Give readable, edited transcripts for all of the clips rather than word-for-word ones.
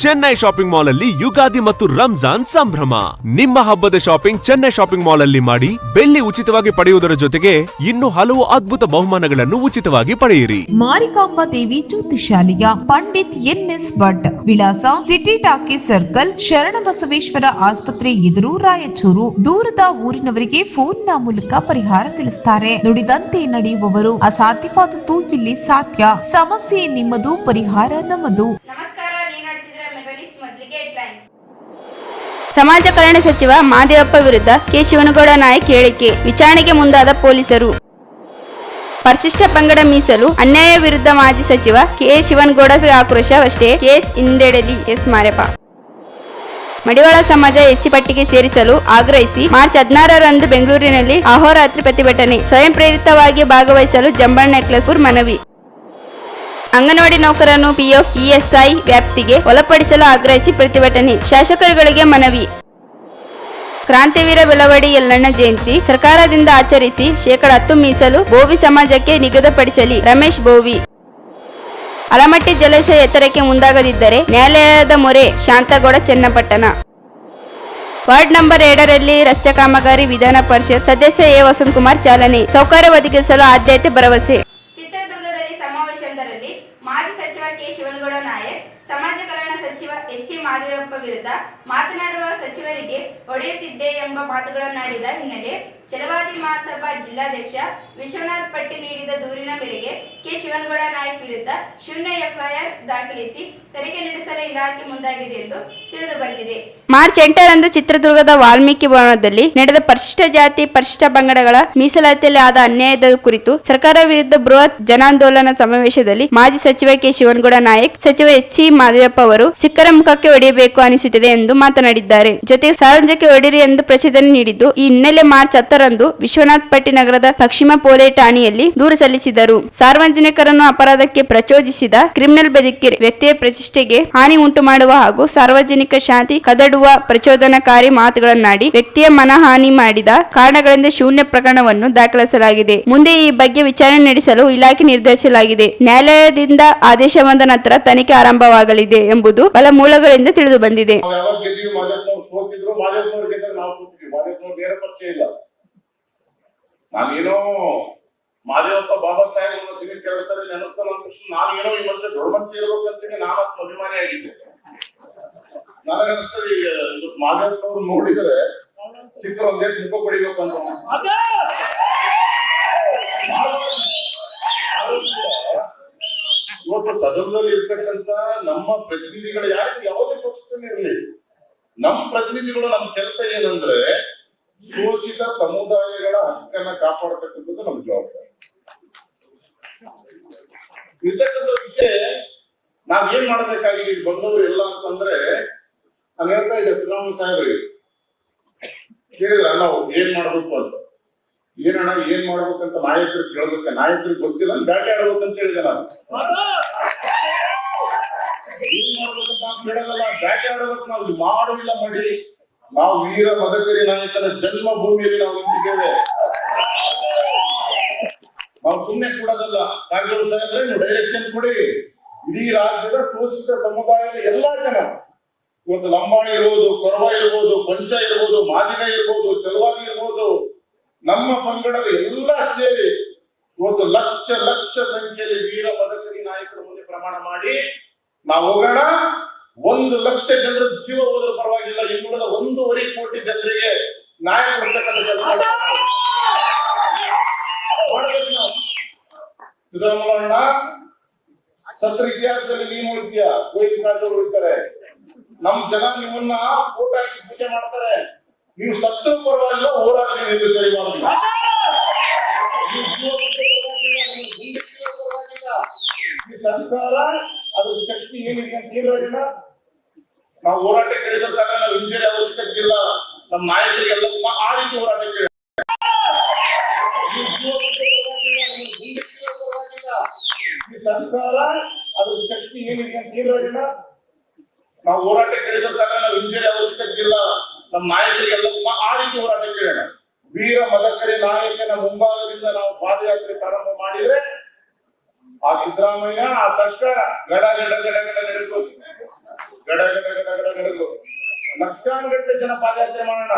Chennai shopping mall ಅಲ್ಲಿ ಯುಗಾದಿ ಮತ್ತು ರಂಜಾನ್ ಸಂಭ್ರಮ. ನಿಮ್ಮ ಹಬ್ಬದ ಶಾಪಿಂಗ್ ಚೆನ್ನೈ ಶಾಪಿಂಗ್ ಮಾಲ್ ಅಲ್ಲಿ ಮಾಡಿ. ಬೆಳ್ಳಿ ಉಚಿತವಾಗಿ ಪಡೆಯುವುದರ ಜೊತೆಗೆ ಇನ್ನು ಹಲವು ಅದ್ಭುತ ಬಹುಮಾನಗಳನ್ನು ಉಚಿತವಾಗಿ ಪಡೆಯಿರಿ. ಮಾರಿಕಾಂಬಾ ದೇವಿ ಜ್ಯೋತಿಷಾಲಯ, ಪಂಡಿತ್ ಎನ್ಎಸ್ ಭಟ್, ವಿಳಾಸ ಸಿಟಿ ಟಾಕೀಸ್ ಸರ್ಕಲ್, ಶರಣಬಸವೇಶ್ವರ ಆಸ್ಪತ್ರೆ ಎದುರು, ರಾಯಚೂರು. ದೂರದ ಊರಿನವರಿಗೆ ಫೋನ್ನ ಮೂಲಕ ಪರಿಹಾರ ತಿಳಿಸುತ್ತಾರೆ. ನುಡಿದಂತೆ ನಡೆಯುವವರು. ಅಸಾಧ್ಯವಾದದ್ದು ಇಲ್ಲಿ ಸಾಧ್ಯ. ಸಮಸ್ಯೆ ನಿಮ್ಮದು, ಪರಿಹಾರ ನಮ್ಮದು. ಸಮಾಜ ಕಲ್ಯಾಣ ಸಚಿವ ಮಹದೇವಪ್ಪ ವಿರುದ್ಧ ಕೆ ಶಿವನಗೌಡ ನಾಯಕ್ ಹೇಳಿಕೆ. ವಿಚಾರಣೆಗೆ ಮುಂದಾದ ಪೊಲೀಸರು. ಪರಿಶಿಷ್ಟ ಪಂಗಡ ಮೀಸಲು ಅನ್ಯಾಯ ವಿರುದ್ಧ ಮಾಜಿ ಸಚಿವ ಕೆ ಶಿವನಗೌಡ ಆಕ್ರೋಶ. ಅಷ್ಟೇ ಕೇಸ್ ಹಿಂದೆಡಲಿ. ಎಸ್ ಮಾರೆಪ್ಪ. ಮಡಿವಾಳ ಸಮಾಜ ಎಸ್ಸಿ ಪಟ್ಟಿಗೆ ಸೇರಿಸಲು ಆಗ್ರಹಿಸಿ ಮಾರ್ಚ್ 16ರಂದು ಬೆಂಗಳೂರಿನಲ್ಲಿ ಅಹೋರಾತ್ರಿ ಪ್ರತಿಭಟನೆ. ಸ್ವಯಂ ಪ್ರೇರಿತವಾಗಿ ಭಾಗವಹಿಸಲು ಜಂಬಲ್ ನೆಕ್ಲೆಸ್ಪುರ್ ಮನವಿ. ಅಂಗನವಾಡಿ ನೌಕರರನ್ನು ಪಿಎಫ್ ಇಎಸ್ಐ ವ್ಯಾಪ್ತಿಗೆ ಒಳಪಡಿಸಲು ಆಗ್ರಹಿಸಿ ಪ್ರತಿಭಟನೆ. ಶಾಸಕರುಗಳಿಗೆ ಮನವಿ. ಕ್ರಾಂತಿವೀರ ಬೆಳವಡಿ ಯಲ್ಲಣ್ಣ ಜಯಂತಿ ಸರ್ಕಾರದಿಂದ ಆಚರಿಸಿ ಶೇಕಡಾ 10 ಮೀಸಲು ಬೋವಿ ಸಮಾಜಕ್ಕೆ ನಿಗದಿಪಡಿಸಲಿ. ರಮೇಶ್ ಬೋವಿ. ಅಲಮಟ್ಟಿ ಜಲಾಶಯ ಎತ್ತರಕ್ಕೆ ಮುಂದಾಗದಿದ್ದರೆ ನ್ಯಾಯಾಲಯದ ಮೊರೆ. ಶಾಂತಗೌಡ ಚನ್ನಪಟ್ಟಣ. ವಾರ್ಡ್ ನಂಬರ್ 2ರಲ್ಲಿ ರಸ್ತೆ ಕಾಮಗಾರಿ. ವಿಧಾನ ಪರಿಷತ್ ಸದಸ್ಯ ಎ ವಸಂತಕುಮಾರ್ ಚಾಲನೆ. ಸೌಕರ್ಯ ಒದಗಿಸಲು ಆದ್ಯತೆ ಭರವಸೆ. ಚಿತ್ರದುರ್ಗದಲ್ಲಿ ಸಮಾವೇಶವೊಂದರಲ್ಲಿ ಮಾಜಿ ಸಚಿವ ಕೆ ಶಿವನಗೌಡ ನಾಯಕ್ ಸಮಾಜ ಕಲ್ಯಾಣ ಸಚಿವ ಎಸ್ ಸಿ ಮಹದೇವಪ್ಪ ವಿರುದ್ಧ ಮಾತನಾಡುವ ಸಚಿವರಿಗೆ ಹೊಡೆಯುತ್ತಿದ್ದೆ ಎಂಬ ಮಾತುಗಳನ್ನಾಡಿದ ಹಿನ್ನೆಲೆ ಛಲವಾದಿ ಮಹಾಸಭಾ ಜಿಲ್ಲಾಧ್ಯಕ್ಷ ವಿಶ್ವನಾಥ್ ಪಟ್ಟಿ ನೀಡಿದ ದೂರಿನ ಮೇರೆಗೆ ಕೆ ಶಿವನಗೌಡ ನಾಯಕ್ ವಿರುದ್ಧ ಶೂನ್ಯ ಎಫ್ಐಆರ್ ದಾಖಲಿಸಿ ತನಿಖೆ ನಡೆಸಲು ಇಲಾಖೆ ಮುಂದಾಗಿದೆ ಎಂದು ತಿಳಿದು ಬಂದಿದೆ. ಮಾರ್ಚ್ 8ರಂದು ಚಿತ್ರದುರ್ಗದ ವಾಲ್ಮೀಕಿ ಭವನದಲ್ಲಿ ನಡೆದ ಪರಿಶಿಷ್ಟ ಜಾತಿ ಪರಿಶಿಷ್ಟ ಪಂಗಡಗಳ ಮೀಸಲಾತಿಯಲ್ಲಿ ಆದ ಅನ್ಯಾಯದ ಕುರಿತು ಸರ್ಕಾರ ವಿರುದ್ಧ ಬೃಹತ್ ಜನಾಂದೋಲನ ಸಮಾವೇಶದಲ್ಲಿ ಮಾಜಿ ಸಚಿವ ಕೆ ಶಿವನಗೌಡ ನಾಯಕ್ ಸಚಿವ ಎಸ್ ಸಿ ಮಹದೇವಪ್ಪ ಅವರು ಸಿಕ್ಕರ ಮುಖಕ್ಕೆ ಹೊಡೆಯಬೇಕು ಅನಿಸುತ್ತಿದೆ ಎಂದು ಮಾತನಾಡಿದ್ದಾರೆ. ಜೊತೆಗೆ ಸಾರ್ವಜನಿಕ ಹೊಡೆಯಿರಿ ಎಂದು ಪ್ರಚೋದನೆ ನೀಡಿದ್ದು, ಈ ಹಿನ್ನೆಲೆ ಮಾರ್ಚ್ 10ರಂದು ವಿಶ್ವನಾಥ್ ಪಟ್ಟಿ ನಗರದ ಪಶ್ಚಿಮ ಪೊಲೀಸ್ ಠಾಣೆಯಲ್ಲಿ ದೂರು ಸಲ್ಲಿಸಿದರು. ಸಾರ್ವಜನಿಕರನ್ನು ಅಪರಾಧಕ್ಕೆ ಪ್ರಚೋದಿಸಿದ ಕ್ರಿಮಿನಲ್ ಬೆದಕಿರಿ ವ್ಯಕ್ತಿಯ ಪ್ರತಿಷ್ಠೆಗೆ ಹಾನಿ ಉಂಟು ಮಾಡುವ ಹಾಗೂ ಸಾರ್ವಜನಿಕ ಶಾಂತಿ ಕದಡುವ ಪ್ರಚೋದನಕಾರಿ ಮಾತುಗಳನ್ನಾಡಿ ವ್ಯಕ್ತಿಯ ಮನಹಾನಿ ಮಾಡಿದ ಕಾರಣಗಳಿಂದ ಶೂನ್ಯ ಪ್ರಕರಣವನ್ನು ದಾಖಲಿಸಲಾಗಿದೆ. ಮುಂದೆ ಈ ಬಗ್ಗೆ ವಿಚಾರಣೆ ನಡೆಸಲು ಇಲಾಖೆ ನಿರ್ಧರಿಸಲಾಗಿದೆ. ನ್ಯಾಯಾಲಯದಿಂದ ಆದೇಶ ಬಂದ ನಂತರ ತನಿಖೆ ಆರಂಭವಾಗಲಿದೆ ಎಂಬುದು ಬಲ ಮೂಲಗಳಿಂದ ತಿಳಿದು ಬಂದಿದೆ. ನಾನೇನೋ ಮಹದೇವಪ್ಪ ಬಾಬಾ ಸಾಹೇಬ್ ದಿನಕ್ಕೆ 2 ಸರಿ ನೆನೆಸ್ತಾನ ಅಂತ ನಾನೇನೋ ಈ ಮನುಷ್ಯ ದೊಡ್ಡ ಮನುಷ್ಯ ಇರ್ಬೇಕಂತೀನಿ ನಾನು ಅಭಿಮಾನಿ ಆಗಿದ್ದೆ. ನನಗನ್ಸ್ತದೆ ಈಗ ಮಹದೇವಪ್ಪವ್ರು ನೋಡಿದ್ರೆ ಸಿಕ್ಕ ಒಂದೇಟ್ ಮುಖ ಪಡಿಬೇಕು ಅಂತ. ಇವತ್ತು ಸದನದಲ್ಲಿ ಇರ್ತಕ್ಕಂತ ನಮ್ಮ ಪ್ರತಿನಿಧಿಗಳು ಯಾವುದೇ ಪಕ್ಷದಲ್ಲಿ ಇರಲಿ, ನಮ್ಮ ಪ್ರತಿನಿಧಿಗಳು ನಮ್ಮ ಕೆಲಸ ಏನಂದ್ರೆ ಶೋಷಿತ ಸಮುದಾಯಗಳ ಹಕ್ಕನ್ನ ಕಾಪಾಡತಕ್ಕಂಥದ್ದು ನಮ್ಮ ಜವಾಬ್ದಾರಿ. ಇರ್ತಕ್ಕಂಥ ವಿಷಯ ನಾವ್ ಏನ್ ಮಾಡಬೇಕಾಗಿದೆ ಬಂದವರು ಎಲ್ಲ ಅಂತಂದ್ರೆ, ನಾನು ಹೇಳ್ತಾ ಇದ್ದೆ ಸಿದ್ದರಾಮಯ್ಯ ಸಾಹೇಬ್ರಿಗೆ ಕೇಳಿದ್ರ ನಾವು ಏನ್ ಮಾಡ್ಬೇಕು ಅಂತ. ಏನಣ್ಣ ಏನ್ ಮಾಡ್ಬೇಕಂತ ನಾಯಕರು ಕೇಳಬೇಕು, ನಾಯಕರಿಗೆ ಗೊತ್ತಿಲ್ಲ ಬ್ಯಾಟೆ ಆಡ್ಬೇಕಂತ ಹೇಳಿದೆ ನಾನು. ಏನ್ ಮಾಡ್ಬೇಕಂತ ಕೇಳೋದಲ್ಲ, ಬ್ಯಾಟೆ ಆಡಬೇಕು. ನಾವು ಮಾಡುವಿಲ್ಲ ಮಾಡಿ ನಾವು ವೀರ ಮದಕರಿ ನಾಯಕನ ಜನ್ಮ ಭೂಮಿಯಲ್ಲಿ ನಾವು ನಿಂತಿದ್ದೇವೆ. ನಾವು ಸುಮ್ಮನೆ ಕೊಡೋದಲ್ಲ. ಕಾರಜೋಳ ಸಾಹೇಬ್ರೆ ನೀವು ಡೈರೆಕ್ಷನ್ ಕೊಡಿ. ಇಡೀ ರಾಜ್ಯದ ಶೋಷಿತ ಸಮುದಾಯದ ಎಲ್ಲಾ ಜನ, ಇವತ್ತು ಲಂಬಾಣಿ ಇರ್ಬೋದು, ಕೊರವ ಇರ್ಬೋದು, ಪಂಚ ಇರ್ಬೋದು, ಮಾದಿಗ ಇರ್ಬೋದು, ಚಲವಾದಿ ಇರ್ಬೋದು, ನಮ್ಮ ಪಂಗಡದ ಎಲ್ಲ ಸೇರಿ ಇವತ್ತು ಲಕ್ಷ ಲಕ್ಷ ಸಂಖ್ಯೆಯಲ್ಲಿ ವೀರ ಮದಕರಿ ನಾಯಕರ ಮುಂದೆ ಪ್ರಮಾಣ ಮಾಡಿ ನಾವು ಹೋಗೋಣ. 1 ಲಕ್ಷ ಜನರ ಜೀವ ಹೋದ್ರೂ ಪರವಾಗಿಲ್ಲ, ಇನ್ನುಳಿದ 1.5 ಕೋಟಿ ಜನರಿಗೆ ನ್ಯಾಯ ಕೊಡ್ತಕ್ಕಂಥ ಕೆಲಸ ಮಾಡಬೇಕು ನಾವು. ಸಿದ್ದರಾಮಯ್ಯ ಸತ್ರ ಇತಿಹಾಸದಲ್ಲಿ ನೀನು ಉಳಿತೀಯ, ಗೋವಿಂದ ಕಾರಜೋಳ ಉಳಿತಾರೆ. ನಮ್ ಜನ ನಿಮ್ಮನ್ನ ಫೋಟೋ ಹಾಕಿ ಪೂಜೆ ಮಾಡ್ತಾರೆ. ನೀವು ಸತ್ತು ಪರವಾಗಿಲ್ಲ, ಹೋರಾಡ್ತೀನಿ ಎಂದು ಸರಿ ಮಾಡೋದಿಲ್ಲ. ಈ ಸರ್ಕಾರ ಅದ್ರ ಶಕ್ತಿ ಏನಿದೆ ಅಂತ ಹೇಳಿಲ್ಲ. ನಾವು ಹೋರಾಟ ಕೇಳಬೇಕಾದ್ರೆ ನಾವು ಇಂಜರಿ ಅವಶ್ಯಕತೆ ಇಲ್ಲ. ನಮ್ಮ ನಾಯಕರಿಗೆಲ್ಲ ಆ ರೀತಿ ಹೋರಾಟ ಕೇಳಿ ಈ ಸರ್ಕಾರ ಅದ್ರ ಶಕ್ತಿ ಏನಿದೆ ಅಂತ ಹೇಳಿಲ್ಲ. ನಾವು ಹೋರಾಟ ಕೇಳಬೇಕಾದ್ರೆ ನಾವು ಇಂಜರಿ ಅವಶ್ಯಕತೆ ಇಲ್ಲ. ನಮ್ಮ ನಾಯಕರಿಗೆಲ್ಲ ಆ ರೀತಿ ಹೋರಾಟ ಕೇಳೋಣ. ವೀರ ಮದಕರಿ ನಾಯಕನ ಮುಂಭಾಗದಿಂದ ನಾವು ಪಾದಯಾತ್ರೆ ಪ್ರಾರಂಭ ಮಾಡಿದ್ರೆ ಆ ಸಿದ್ದರಾಮಯ್ಯ ಆ ಸರ್ಕಾರ ಗಡ ಗಡ ಗಡ ಗಡ ನಡೀಬೇಕು. ಗಡ ಗಡ ಲಕ್ಷಾನುಗಟ್ಟಲೆ ಜನ ಪಾದಯಾತ್ರೆ ಮಾಡೋಣ.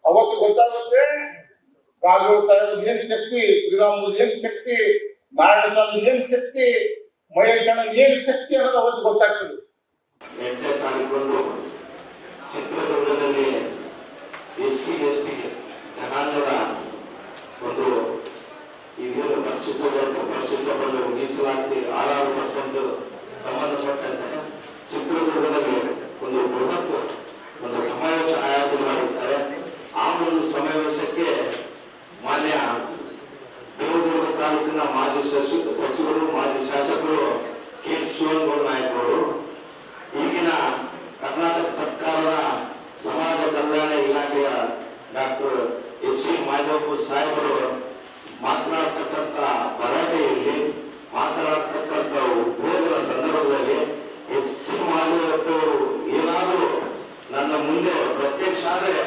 ಅವತ್ತು ಗೊತ್ತಾಗುತ್ತೆ ಕಾಗೋಡು ಸಾಹೇಬ್ ಏನ್ ಶಕ್ತಿ, ಶ್ರೀರಾಮುಲು ಏನ್ ಶಕ್ತಿ, ನಾರಾಯಣ ಸ್ವಾಮಿ ಏನ್ ಶಕ್ತಿ, ಮಹೇಶ್ ಅಣ್ಣ ಏನ್ ಶಕ್ತಿ ಅನ್ನೋದು ಅವತ್ತು ಗೊತ್ತಾಗ್ತದೆ. 8ನೇ ತಾರೀಕು ಚಿತ್ರದುರ್ಗದಲ್ಲಿ SC ST ಜನಾಂಗದ ಒಂದು ಇದೇನು ಪರಿಶಿಷ್ಟ ಬಂದು ಮೀಸಲಾತಿ 6% ಸಂಬಂಧಪಟ್ಟಂತೆ ಚಿತ್ರದುರ್ಗದಲ್ಲಿ ಒಂದು ಬೃಹತ್ ಒಂದು ಸಮಾವೇಶ ಆಯೋಜನೆ ಮಾಡಿದ್ದಾರೆ. ಆ ಒಂದು ಸಮಾವೇಶಕ್ಕೆ ಮಾನ್ಯ ದೇವದುರ್ಗ ತಾಲೂಕಿನ ಮಾಜಿ ಸಚಿವರು, ಮಾಜಿ ಶಾಸಕರು ಕೆ ಶಿವನಗೌಡ ನಾಯಕ್ ಅವರು, ಈಗಿನ ಕರ್ನಾಟಕ ಸರ್ಕಾರದ ಸಮಾಜ ಕಲ್ಯಾಣ ಇಲಾಖೆಯ ಡಾಕ್ಟರ್ SC ಮಾದೇವಪ್ಪ ಸಾಹೇಬರು ಮಾತನಾಡ್ತಕ್ಕಂಥ ಭರಾಟೆಯಲ್ಲಿ ಮಾತನಾಡ್ತಕ್ಕಂಥ ಉದ್ಯೋಗದ ಸಂದರ್ಭದಲ್ಲಿ SC ಮಾದೇವಪ್ಪ ಅವರು ಏನಾದರೂ ನನ್ನ ಮುಂದೆ ಪ್ರತ್ಯಕ್ಷ ಆದರೆ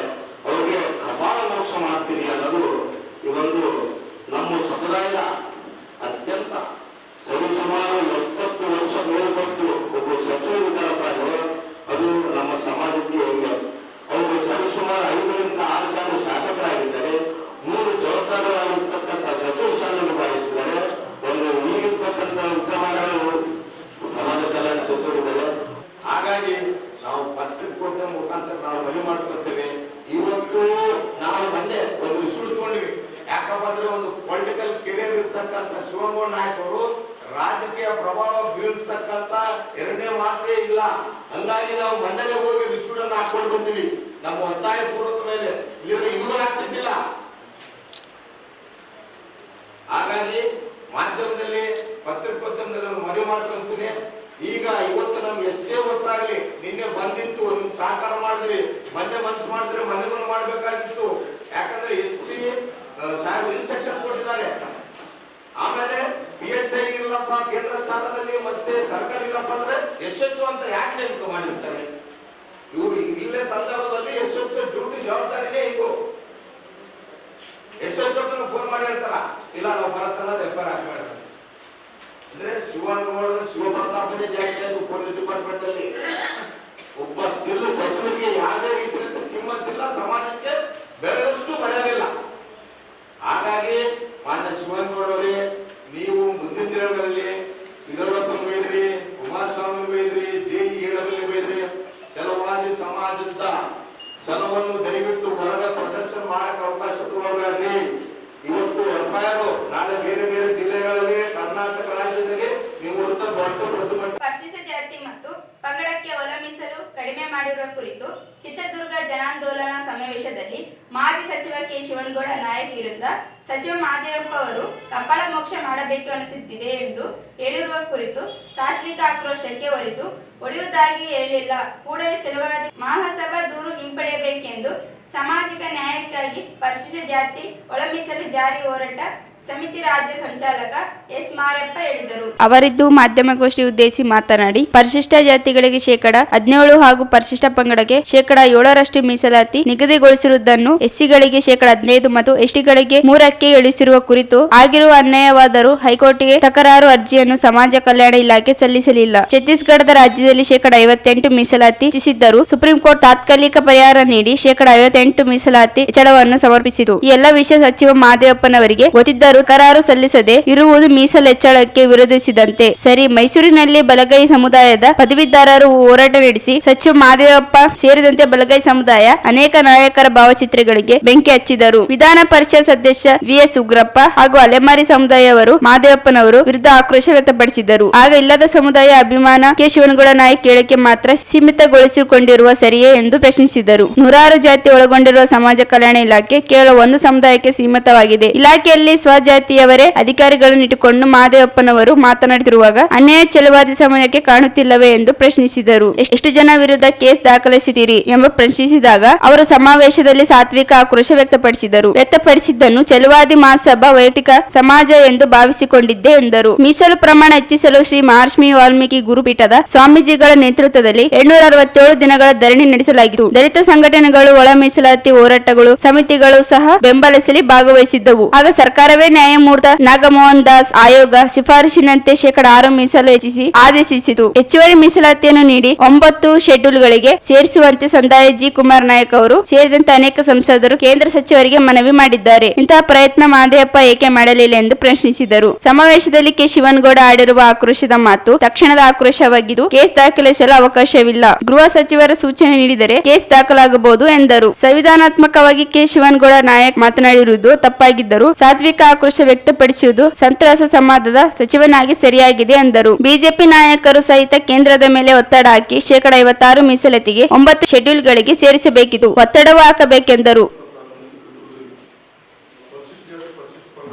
ಅವರಿಗೆ ಕಪಾಳ ಮೋಕ್ಷ ಮಾಡ್ತೀನಿ ಅನ್ನೋದು ಈ ಒಂದು ನಮ್ಮ ಸಮುದಾಯದ ಅತ್ಯಂತ ಸರಿಸುಮಾರು 70 ವರ್ಷ ಮೇಲ್ಪಟ್ಟು ಒಬ್ಬ ಸಚಿವರು ಅದು ನಮ್ಮ ಸಮಾಜಕ್ಕೆ ಹೆಂಗೆ ಅವರು ಸರಿಸುಮಾರು 5ರಿಂದ 6 ಸಾವಿರ ಶಾಸಕರಾಗಿದ್ದಾರೆ, 3 ಜವಾಬ್ದಾರಿಯಾಗಿರ್ತಕ್ಕಂಥ ಸಚಿವ ಸ್ಥಾನ ನಿಭಾಯಿಸಿದ್ದಾರೆ. ಒಂದು ಈಗಿರ್ತಕ್ಕಂಥ ವಿದ್ಯಮಾನಗಳು ಸಮಾಜ ಕಲ್ಯಾಣ ಸಚಿವರಿದ್ದಾರೆ. ಹಾಗಾಗಿ ನಾವು ಪತ್ರಿಕೋದ್ಯಮ ಮುಖಾಂತರ ನಾವು ಮನೆ ಮಾಡ್ಕೊಳ್ತೇವೆ. ಇವತ್ತು ನಾವು ಮೊನ್ನೆ ಒಂದು ಇಶ್ಯೂ ಇಟ್ಕೊಂಡಿವಿ. ಯಾಕಪ್ಪ ಅಂದ್ರೆ ಒಂದು ಪೊಲಿಟಿಕಲ್ ಕೆರಿಯರ್ ಇರ್ತಕ್ಕಂಥ ಶಿವನಗೌಡ ನಾಯಕ್ ಅವರು ರಾಜಕೀಯ ಪ್ರಭಾವ ಬೀಳಿಸ್ತಕ್ಕಂಥ 2ನೇ ಮಾತೇ ಇಲ್ಲ. ಹಂಗಾಗಿ ನಾವು ಮೊನ್ನೆಗೆ ಹೋಗಿ ಇಶ್ಯೂ ಅನ್ನು ಹಾಕೊಂಡು ಬಂದಿವಿ. ನಮ್ಮ ಒತ್ತಾಯ ಪೂರ್ವಕ ಮೇಲೆ ಇದು ಆಗ್ತಿದ್ದಿಲ್ಲ. ಹಾಗಾಗಿ ಮಾಧ್ಯಮದಲ್ಲಿ ಪತ್ರಿಕೋದ್ಯಮದಲ್ಲಿ ಮನವಿ ಮಾಡ್ಕೊಂತೀನಿ. ಈಗ ಇವತ್ತು ನಮ್ಗೆ ಎಷ್ಟೇ ಗೊತ್ತಾಗಲಿ, ನಿನ್ನೆ ಬಂದಿತ್ತು, ನಿಮ್ಗೆ ಸಹಕಾರ ಮಾಡಿದ್ರಿ, ಮೊನ್ನೆ ಮನಸ್ಸು ಮಾಡಿದ್ರೆ ಮೊನ್ನೆ ಮಾಡ್ಬೇಕಾಗಿತ್ತು. ಯಾಕಂದ್ರೆ SP ಸಾಹೇಬ್ ಇನ್ಸ್ಟ್ರಕ್ಷನ್ ಕೊಟ್ಟಿದ್ದಾರೆ. ಆಮೇಲೆ PSI ಇಲ್ಲಪ್ಪ ಕೇಂದ್ರ ಸ್ಥಾನದಲ್ಲಿ, ಮತ್ತೆ ಸರ್ಕಾರ ಇಲ್ಲಪ್ಪ ಅಂದ್ರೆ SHO ಅಂತ ಯಾಕೆ ನೇಮಕ ಮಾಡಿರ್ತಾರೆ? ಇವರು ಇಲ್ಲೇ ಸಂದರ್ಭದಲ್ಲಿ SHO ಡ್ಯೂಟಿ ಜವಾಬ್ದಾರಿನೇ ಇದು. SHO ಫೋನ್ ಮಾಡಿ ಹೇಳ್ತಾರ, ಇಲ್ಲ ನಾವು ಬರತ್ತಲ್ಲ ರೆಫರ್ ಆಗ್ಬೇಡ ಅಂದ್ರೆ ಶಿವಪ್ರತಾಪನೇ ಜಾಸ್ತಿ ಪೊಲೀಸ್ ಡಿಪಾರ್ಟ್ಮೆಂಟ್ ಅಲ್ಲಿ ಒಬ್ಬ ಸ್ಟಿಲ್ ಸಚಿವರಿಗೆ ಯಾವುದೇ ರೀತಿಯ ಕಿಮ್ಮತ್ತಿಲ್ಲ, ಸಮಾಜಕ್ಕೆ ಬೆರಳಷ್ಟು ಬರೆಯಲಿಲ್ಲ. ಹಾಗಾಗಿ ಮಾನ್ಯ ಶಿವನಗೌಡರವರೇ, ನೀವು ಮುಂದಿನ ದಿನಗಳಲ್ಲಿ ಯಡಿಯೂರಪ್ಪನ ಬೈದ್ರಿ, ಕುಮಾರಸ್ವಾಮಿ ಬೈದ್ರಿ, JEW ಬೈದ್ರಿ, ಛಲವಾದಿ ಸಮಾಜದ ಛಲವನ್ನು ದಯವಿಟ್ಟು ಹೊರಗೆ ಪ್ರದರ್ಶನ ಮಾಡಕ್ಕೆ ಅವಕಾಶ ಕೊಡಬೇಡ್ರಿ. ಇವತ್ತು FIR ನಾಳೆ ಬೇರೆ ಬೇರೆ ಜಿಲ್ಲೆಗಳಲ್ಲಿ ಕರ್ನಾಟಕ ರಾಜ್ಯದಲ್ಲಿ ನೀವು ದೊಡ್ಡ ಪ್ರತಿಭಟನೆ. ಪರಿಶಿಷ್ಟ ಜಾತಿ ಮತ್ತು ಪಂಗಡಕ್ಕೆ ಒಳ ಮೀಸಲು ಕಡಿಮೆ ಮಾಡಿರುವ ಕುರಿತು ಚಿತ್ರದುರ್ಗ ಜನಾಂದೋಲನ ಸಮಾವೇಶದಲ್ಲಿ ಮಾಜಿ ಸಚಿವ ಕೆ ಶಿವನಗೌಡ ನಾಯಕ್ ವಿರುದ್ಧ ಸಚಿವ ಮಾದೇವಪ್ಪ ಅವರು ಕಪಾಳ ಮೋಕ್ಷ ಮಾಡಬೇಕು ಅನಿಸುತ್ತಿದೆ ಎಂದು ಹೇಳಿರುವ ಕುರಿತು ಸಾತ್ವಿಕ ಆಕ್ರೋಶಕ್ಕೆ ಹೊರತು ಹೊಡೆಯುವುದಾಗಿ ಹೇಳಿಲ್ಲ. ಕೂಡಲೇ ಛಲವಾದಿ ಮಹಾಸಭಾ ದೂರು ಹಿಂಪಡೆಯಬೇಕೆಂದು ಸಾಮಾಜಿಕ ನ್ಯಾಯಕ್ಕಾಗಿ ಪರಿಶಿಷ್ಟ ಜಾತಿ ಒಳ ಮೀಸಲು ಜಾರಿ ಹೋರಾಟ ಸಮಿತಿ ರಾಜ್ಯ ಸಂಚಾಲಕ S ಮಾರಪ್ಪ ಹೇಳಿದರು. ಅವರಿದ್ದು ಮಾಧ್ಯಮಗೋಷ್ಠಿ ಉದ್ದೇಶಿಸಿ ಮಾತನಾಡಿ, ಪರಿಶಿಷ್ಟ ಜಾತಿಗಳಿಗೆ 17% ಹಾಗೂ ಪರಿಶಿಷ್ಟ ಪಂಗಡಕ್ಕೆ 7% ಮೀಸಲಾತಿ ನಿಗದಿಗೊಳಿಸಿರುವುದನ್ನು SCಗಳಿಗೆ 15% ಮತ್ತು STಗಳಿಗೆ 3% ಇಳಿಸಿರುವ ಕುರಿತು ಆಗಿರುವ ಅನ್ಯಾಯವಾದರೂ ಹೈಕೋರ್ಟ್ಗೆ ತಕರಾರು ಅರ್ಜಿಯನ್ನು ಸಮಾಜ ಕಲ್ಯಾಣ ಇಲಾಖೆ ಸಲ್ಲಿಸಲಿಲ್ಲ. ಛತ್ತೀಸ್ಗಢದ ರಾಜ್ಯದಲ್ಲಿ 58% ಮೀಸಲಾತಿ ಹೆಚ್ಚಿಸಿದ್ದರೂ ಸುಪ್ರೀಂ ಕೋರ್ಟ್ ತಾತ್ಕಾಲಿಕ ಪರಿಹಾರ ನೀಡಿ 58% ಮೀಸಲಾತಿ ಹೆಚ್ಚಳವನ್ನು ಸಮರ್ಪಿಸಿತು. ಈ ಎಲ್ಲ ವಿಷಯ ಸಚಿವ ಮಾದೇವಪ್ಪನವರಿಗೆ ಗೊತ್ತಿದ್ದರೂ ತಕರಾರು ಸಲ್ಲಿಸದೆ ಇರುವುದು ಮೀಸಲು ಹೆಚ್ಚಳಕ್ಕೆ ವಿರೋಧಿಸಿದಂತೆ. ಸರಿ, ಮೈಸೂರಿನಲ್ಲಿ ಬಲಗೈ ಸಮುದಾಯದ ಪದವೀಧರರು ಹೋರಾಟ ನಡೆಸಿ ಸಚಿವ ಮಾದೇವಪ್ಪ ಸೇರಿದಂತೆ ಬಲಗೈ ಸಮುದಾಯ ಅನೇಕ ನಾಯಕರ ಭಾವಚಿತ್ರಗಳಿಗೆ ಬೆಂಕಿ ಹಚ್ಚಿದರು. ವಿಧಾನ ಪರಿಷತ್ ಸದಸ್ಯ VS ಉಗ್ರಪ್ಪ ಹಾಗೂ ಅಲೆಮಾರಿ ಸಮುದಾಯವರು ಮಾದೇವಪ್ಪನವರು ವಿರುದ್ಧ ಆಕ್ರೋಶ ವ್ಯಕ್ತಪಡಿಸಿದರು. ಆಗ ಇಲ್ಲದ ಸಮುದಾಯ ಅಭಿಮಾನ ಕೆ ಶಿವನಗೌಡ ನಾಯಕ್ ಹೇಳಿಕೆ ಮಾತ್ರ ಸೀಮಿತಗೊಳಿಸಿಕೊಂಡಿರುವ ಸರಿಯೇ ಎಂದು ಪ್ರಶ್ನಿಸಿದರು. 100 ಜಾತಿ ಒಳಗೊಂಡಿರುವ ಸಮಾಜ ಕಲ್ಯಾಣ ಇಲಾಖೆ ಕೇವಲ ಒಂದು ಸಮುದಾಯಕ್ಕೆ ಸೀಮಿತವಾಗಿದೆ. ಇಲಾಖೆಯಲ್ಲಿ ಸ್ವಜಾತಿಯವರೇ ಅಧಿಕಾರಿಗಳನ್ನು ಇಟ್ಟುಕೊಂಡು ಮಾದೇವಪ್ಪನವರು ಮಾತನಾಡುತ್ತಿರುವಾಗ ಅನ್ಯಾಯ ಛಲವಾದಿ ಸಮಾಜಕ್ಕೆ ಕಾಣುತ್ತಿಲ್ಲವೇ ಎಂದು ಪ್ರಶ್ನಿಸಿದರು. ಎಷ್ಟು ಜನ ವಿರುದ್ಧ ಕೇಸ್ ದಾಖಲಿಸುತ್ತೀರಿ ಎಂಬ ಪ್ರಶ್ನಿಸಿದಾಗ ಅವರು ಸಮಾವೇಶದಲ್ಲಿ ಸಾತ್ವಿಕ ಆಕ್ರೋಶ ವ್ಯಕ್ತಪಡಿಸಿದ್ದನ್ನು ಛಲವಾದಿ ಮಹಾಸಭಾ ವೈಯಕ್ತಿಕ ಸಮಾಜ ಎಂದು ಭಾವಿಸಿಕೊಂಡಿದ್ದೆ ಎಂದರು. ಮೀಸಲು ಪ್ರಮಾಣ ಹೆಚ್ಚಿಸಲು ಶ್ರೀ ಮಹರ್ಷಿ ವಾಲ್ಮೀಕಿ ಗುರುಪೀಠದ ಸ್ವಾಮೀಜಿಗಳ ನೇತೃತ್ವದಲ್ಲಿ 867 ದಿನಗಳ ಧರಣಿ ನಡೆಸಲಾಗಿತ್ತು. ದಲಿತ ಸಂಘಟನೆಗಳು, ಒಳ ಮೀಸಲಾತಿ ಹೋರಾಟಗಳು, ಸಮಿತಿಗಳು ಸಹ ಬೆಂಬಲಿಸಲಿ ಭಾಗವಹಿಸಿದ್ದವು. ಆಗ ಸರ್ಕಾರವೇ ನ್ಯಾಯಮೂರ್ತ ನಾಗಮೋಹನ್ ದಾಸ್ ಆಯೋಗ ಶಿಫಾರಸಿನಂತೆ 6% ಮೀಸಲು ಹೆಚ್ಚಿಸಿ ಆದೇಶಿಸಿತು. ಹೆಚ್ಚುವರಿ ಮೀಸಲಾತಿಯನ್ನು ನೀಡಿ 9 ಶೆಡ್ಯೂಲ್ಗಳಿಗೆ ಸೇರಿಸುವಂತೆ ಸಂದಾಯ ಜಿ. ಕುಮಾರ್ ನಾಯಕ್ ಅವರು ಸೇರಿದಂತೆ ಅನೇಕ ಸಂಸದರು ಕೇಂದ್ರ ಸಚಿವರಿಗೆ ಮನವಿ ಮಾಡಿದ್ದಾರೆ. ಇಂತಹ ಪ್ರಯತ್ನ ಮಾದೇವಪ್ಪ ಏಕೆ ಮಾಡಲಿಲ್ಲ ಎಂದು ಪ್ರಶ್ನಿಸಿದರು. ಸಮಾವೇಶದಲ್ಲಿ ಕೆ. ಶಿವನಗೌಡ ಆಡಿರುವ ಆಕ್ರೋಶದ ಮಾತು ತಕ್ಷಣದ ಆಕ್ರೋಶವಾಗಿದ್ದು ಕೇಸ್ ದಾಖಲಿಸಲು ಅವಕಾಶವಿಲ್ಲ. ಗೃಹ ಸಚಿವರ ಸೂಚನೆ ನೀಡಿದರೆ ಕೇಸ್ ದಾಖಲಾಗಬಹುದು ಎಂದರು. ಸಂವಿಧಾನಾತ್ಮಕವಾಗಿ ಕೆ. ಶಿವನಗೌಡ ನಾಯಕ್ ಮಾತನಾಡಿರುವುದು ತಪ್ಪಾಗಿದ್ದರೂ ಸಾತ್ವಿಕ ಆಕ್ರೋಶ ವ್ಯಕ್ತಪಡಿಸುವುದು ಸಂತಸ ಸಮಾಜದ ಸಚಿವನಾಗಿ ಸರಿಯಾಗಿದೆ ಎಂದರು. ಬಿಜೆಪಿ ನಾಯಕರು ಸಹಿತ ಕೇಂದ್ರದ ಮೇಲೆ ಒತ್ತಡ ಹಾಕಿ 56% ಮೀಸಲಾತಿಗೆ 9 ಶೆಡ್ಯೂಲ್ಗಳಿಗೆ ಸೇರಿಸಬೇಕಿತ್ತು. ಒತ್ತಡವೂ ಹಾಕಬೇಕೆಂದರು.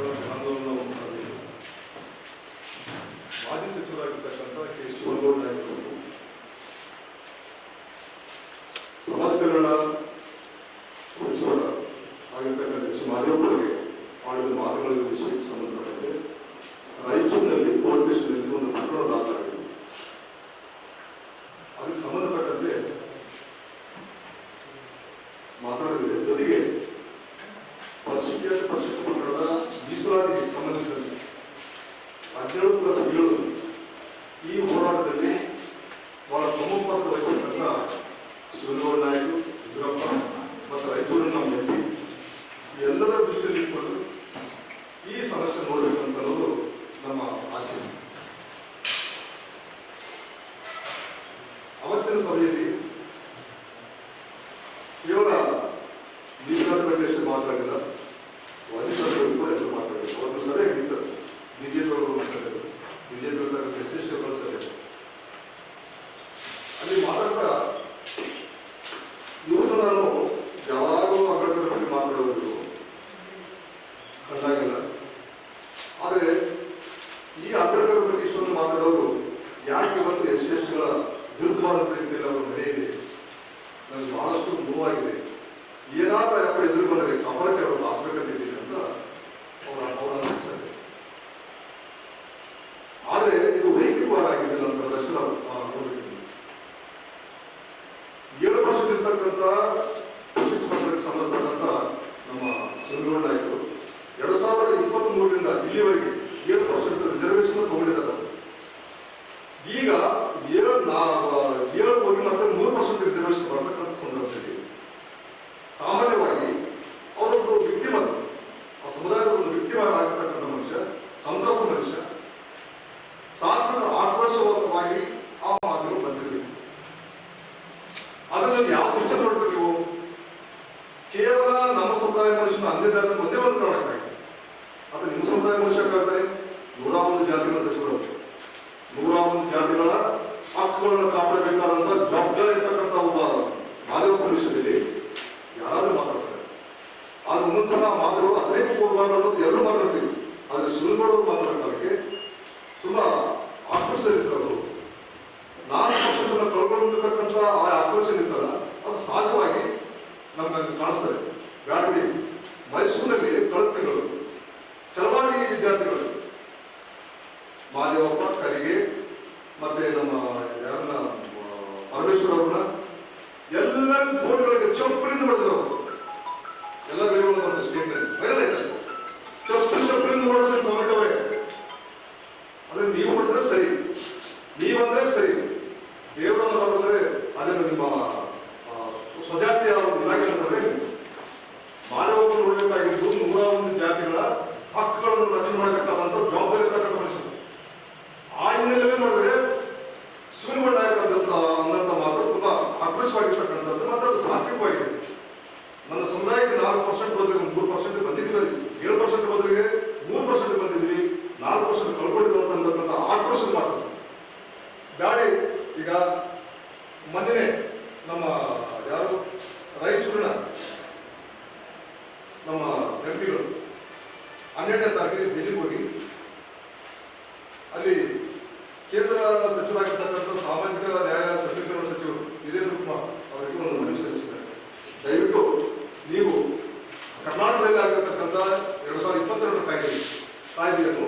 ಮಾಜಿ ಸಚಿವರಾಗಿರ್ತಕ್ಕಂಥ ಕೆ. ಶಿವನಗೌಡ ನಾಯಕರು ಸಮಾಜ ಕಲ್ಯಾಣ ಸಚಿವರ ಆಗಿರ್ತಕ್ಕಂಥ ಶ್ರೀ ಮಾದೇವಪ್ಪರಿಗೆ ಆಡಿದ ಮಾತುಗಳ ವಿಷಯಕ್ಕೆ ಸಂಬಂಧಪಟ್ಟಂತೆ ರಾಯಚೂರಿನಲ್ಲಿ ಪೊಲೀಸ್ ಸ್ಟೇಷನ್ನಲ್ಲಿ ಒಂದು ಪ್ರಕರಣ ದಾಖಲಾಗಿದೆ. ಅದಕ್ಕೆ ಸಂಬಂಧಪಟ್ಟಂತೆ ಮಾತನಾಡಿದೆ. ಜೊತೆಗೆ ಪರಿಶಿಷ್ಟ ಪ್ರಕರಣದ ಮೀಸಲಾತಿಗೆ ಸಂಬಂಧಿಸಿದಂತೆ 17+7 ಈ ಹೋರಾಟದಲ್ಲಿ ಬಹಳ ಪ್ರಮುಖ ಪಾತ್ರ ವಹಿಸಿರ್ತಕ್ಕಂಥ ಶಿವನಗೌಡ ನಾಯಕರು, ಯಡಿಯೂರಪ್ಪ ಮತ್ತು ರಾಯಚೂರನ್ನು ನಾವು ನಡೆಸಿ ಎಲ್ಲರ ದೃಷ್ಟಿಯಲ್ಲಿ ಇಟ್ಕೊಂಡು ಈ ಸಮಸ್ಯೆ ನೋಡಬೇಕಂತ ಅನ್ನೋದು ನಮ್ಮ ಆಶೆ. ಅವತ್ತಿನ ಸಭೆಯಲ್ಲಿ ಕೇವಲ ಮೀಸಲಾತಿ ಬಗ್ಗೆ ಎಷ್ಟು ಮಾತಾಡಿಲ್ಲ, ವರಿಷ್ಠರು ಕೂಡ ಎಷ್ಟು ಮಾತಾಡಿಲ್ಲ. ಒಂದು ಸಭೆ ಹಿಡಿತಾರೆ ಬಿಜೆಪಿ ಸಭೆ ಅಲ್ಲಿ ಮಾತಾಡ್ತಾ ಇವರು ನಾನು ಯಾವಾಗಲೂ ಅಂಬೇಡ್ಕರ್ ಬಗ್ಗೆ ಮಾತಾಡೋದು ಕಂಡಾಗಿಲ್ಲ. ಆದರೆ ಈ ಅಂಬೇಡ್ಕರ್ ಬಗ್ಗೆ ಇಷ್ಟೊಂದು ಮಾತಾಡೋರು ಯಾಕೆ ಇವತ್ತು ಎಸ್ಸಿಗಳ ವಿರುದ್ಧವಾದ ರೀತಿಯಲ್ಲಿ ಅವರು ನಡೆಯಿದೆ ನನಗೆ ಬಹಳಷ್ಟು ನೋವಾಗಿದೆ. ಏನಾದ್ರೂ ಯಾಕೆ ಎದುರು ಬಂದರೆ ಅಪರಕ್ಕೆ ಅವರು ಹಾಸ್ಬೇಕಂತಿದ್ದೀನಿ ಅಂತ ಅವರ ಅನಿಸ್ತಾರೆ. ಆದರೆ ಇದು ವೈಯಕ್ತಿಕವಾಗಿದೆ ನನ್ನ ಪ್ರದರ್ಶನ ನೋಡಿದ್ದೀನಿ. 7% ಇರ್ತಕ್ಕಂಥ ಪರಿಶಿಷ್ಟ ಪಂಗಡಕ್ಕೆ ಸಂಬಂಧಪಟ್ಟಂತ ನಮ್ಮ ಶಿವನಗೌಡ ನಾಯಕರು 2023ರಿಂದ ಇಲ್ಲಿವರೆಗೆ 7% ರಿಸರ್ವೇಶನ್ ತಗೊಂಡಿದ್ದಾರೆ. ಈಗ 7 ಹೋಗಿ ಮತ್ತೆ 3% ರಿಸರ್ವೇಶನ್ ಬರ್ತಕ್ಕಂಥ ಸಂದರ್ಭದಲ್ಲಿ ಸಾಮಾನ್ಯವಾಗಿ ಅವರೊಂದು ವಿಕ್ಟಿಮ್ ಅದು, ಆ ಸಮುದಾಯದ ಒಂದು ವಿಕ್ಟಿಮ್ ಆಗಿರ್ತಕ್ಕಂಥ ಮನುಷ್ಯ, ಸಂತ್ರಸ್ತ ಮನುಷ್ಯ, ಸಾತ್ವಿಕ ಆಕ್ರೋಶವಾಗಿ ಆ ಮಾತುಗಳು ಬಂದಿರಬೇಕು. ಅದನ್ನು ಯಾವ ದೃಷ್ಟಿ ನೋಡ್ಬೇಕು ನೀವು? ಕೇವಲ ನಮ್ಮ ಸಮುದಾಯ ಮನುಷ್ಯನ ಅಂದಿದ್ದಾರೆ ಒಂದೇ ಒಂದು ಕಾರಣಕ್ಕಾಗಿ ಅದು ನಿಮ್ಮ ಸಮುದಾಯ ಮನುಷ್ಯ ಕಾಡ್ತಾರೆ. 101 ಜಾತಿಗಳ ಸಚಿವರು 101 ಜಾತಿಗಳ ಹಕ್ಕುಗಳನ್ನು ಕಾಪಾಡಬೇಕಾದಂತ ಜವಾಬ್ದಾರಿ ಇರ್ತಕ್ಕಂಥ ಒಬ್ಬ ಮಾದೇವಪ್ಪ ವಿಷಯದಲ್ಲಿ ಯಾರಾದ್ರೂ ಮಾತಾಡ್ತಾರೆ. ಆದ್ರೆ ಒಂದೊಂದ್ಸಲ ಮಾತುಗಳು ಅನೇಕ ಹೋಗಬಾರ್ದು ಅನ್ನೋದು ಎಲ್ಲರೂ ಮಾತಾಡ್ತೀವಿ. ಆದ್ರೆ ಶಿವನಗೌಡ ಮಾತಾಡೋದಕ್ಕೆ ತುಂಬಾ ಆಕ್ರೋಶ ಇರ್ತದ್ದು. 4% ಕಳ್ಕೊಂಡಿರ್ತಕ್ಕಂಥ ಆ ಆಕ್ರೋಶ ಇರ್ತಲ್ಲ, ಅದು ಸಹಜವಾಗಿ ನಮ್ಗೆ ಕಾಣಿಸ್ತದೆ. ಬ್ಯಾಡಗಿ ಮೈಸೂರಿನಲ್ಲಿ ಕಳೆದ ತಿಂಗಳು ಚಲವಾದಿ ವಿದ್ಯಾರ್ಥಿಗಳು ಮಾದೇವಪ್ಪ ಕರಿಗೆ ಮತ್ತೆ ನಮ್ಮ ಯಾರನ್ನ ಪರಮೇಶ್ವರ್ ಅವ್ರನ್ನ ಎಲ್ಲ ಫೋನ್ಗಳಿಗೆ ಚಪ್ಪಲಿಂದ ಹೊಡೆದ್ರು. ಎಲ್ಲ ಬೇರೆಗಳು ಬಂತ ಸ್ಟೇಟ್ನಲ್ಲಿ ಚಪ್ಪಲಿಂದ ಹೊಡೆದ್ರೆ ಟೊಮೆಟೋವೇ. ಅಂದ್ರೆ ನೀವು ಹೊಡೆದ್ರೆ ಸರಿ, ನೀವಂದ್ರೆ ಸರಿ, ದೇವರನ್ನು ಹೊಡೆದ್ರೆ ಅದನ್ನು ನಿಮ್ಮ ಸ್ವಜಾತಿಯ ಒಂದು ಇಲಾಖೆ ಅಂತಂದ್ರೆ ಮಾನವವನ್ನು ನೋಡಬೇಕಾಗಿದ್ದು 101 ಜಾತಿಗಳ ಹಕ್ಕುಗಳನ್ನು ರಕ್ಷಣೆ ಮಾಡಬೇಕಾದಂತ ಜವಾಬ್ದಾರಿ ಇರ್ತಕ್ಕಂಥ ಮನುಷ್ಯರು. ಆ ಹಿನ್ನೆಲೆಯಲ್ಲಿ ನೋಡಿದ್ರೆ ಶಿವನಗೌಡ ನಾಯಕರ ಅನ್ನಂತ ಮಾತು ತುಂಬಾ ಆಕ್ರೋಶವಾಗಿರ್ತಕ್ಕಂಥದ್ದು ಮತ್ತು ಅದು ಸಾತ್ವಿಕವಾಗಿದೆ. ನನ್ನ ಸಮುದಾಯಕ್ಕೆ 4% ಬದಲಿಗೆ 3% ಬಂದಿದ್ವಿ, 7% ಬದಲಿಗೆ 3% ಬಂದಿದ್ವಿ, 4% ಕಳ್ಕೊಂಡಿರುವಂತ ಆಕ್ರೋಶದ ಮಾತು ಗಾಡಿ. ಈಗ ಮೊನ್ನೆ ನಮ್ಮ ಯಾರು ರಾಯಚೂರಿನ ನಮ್ಮ ಎಂಪಿಗಳು 12ನೇ ತಾರೀಕಿಗೆ ದಿಲ್ಲಿಗೆ ಹೋಗಿ ಅಲ್ಲಿ ಕೇಂದ್ರ ಸಚಿವರಾಗಿರ್ತಕ್ಕಂಥ ಸಾಮಾಜಿಕ ನ್ಯಾಯ ಸಬಲೀಕರಣ ಸಚಿವರು ವೀರೇಂದ್ರ ಕುಮಾರ್ ಅವರಿಗೆ ಒಂದು ಮನವಿ ಸಲ್ಲಿಸಿದ್ದಾರೆ. ದಯವಿಟ್ಟು ನೀವು ಕರ್ನಾಟಕದಲ್ಲಿ ಆಗಿರ್ತಕ್ಕಂಥ 2022 ಕಾಯ್ದೆಯನ್ನು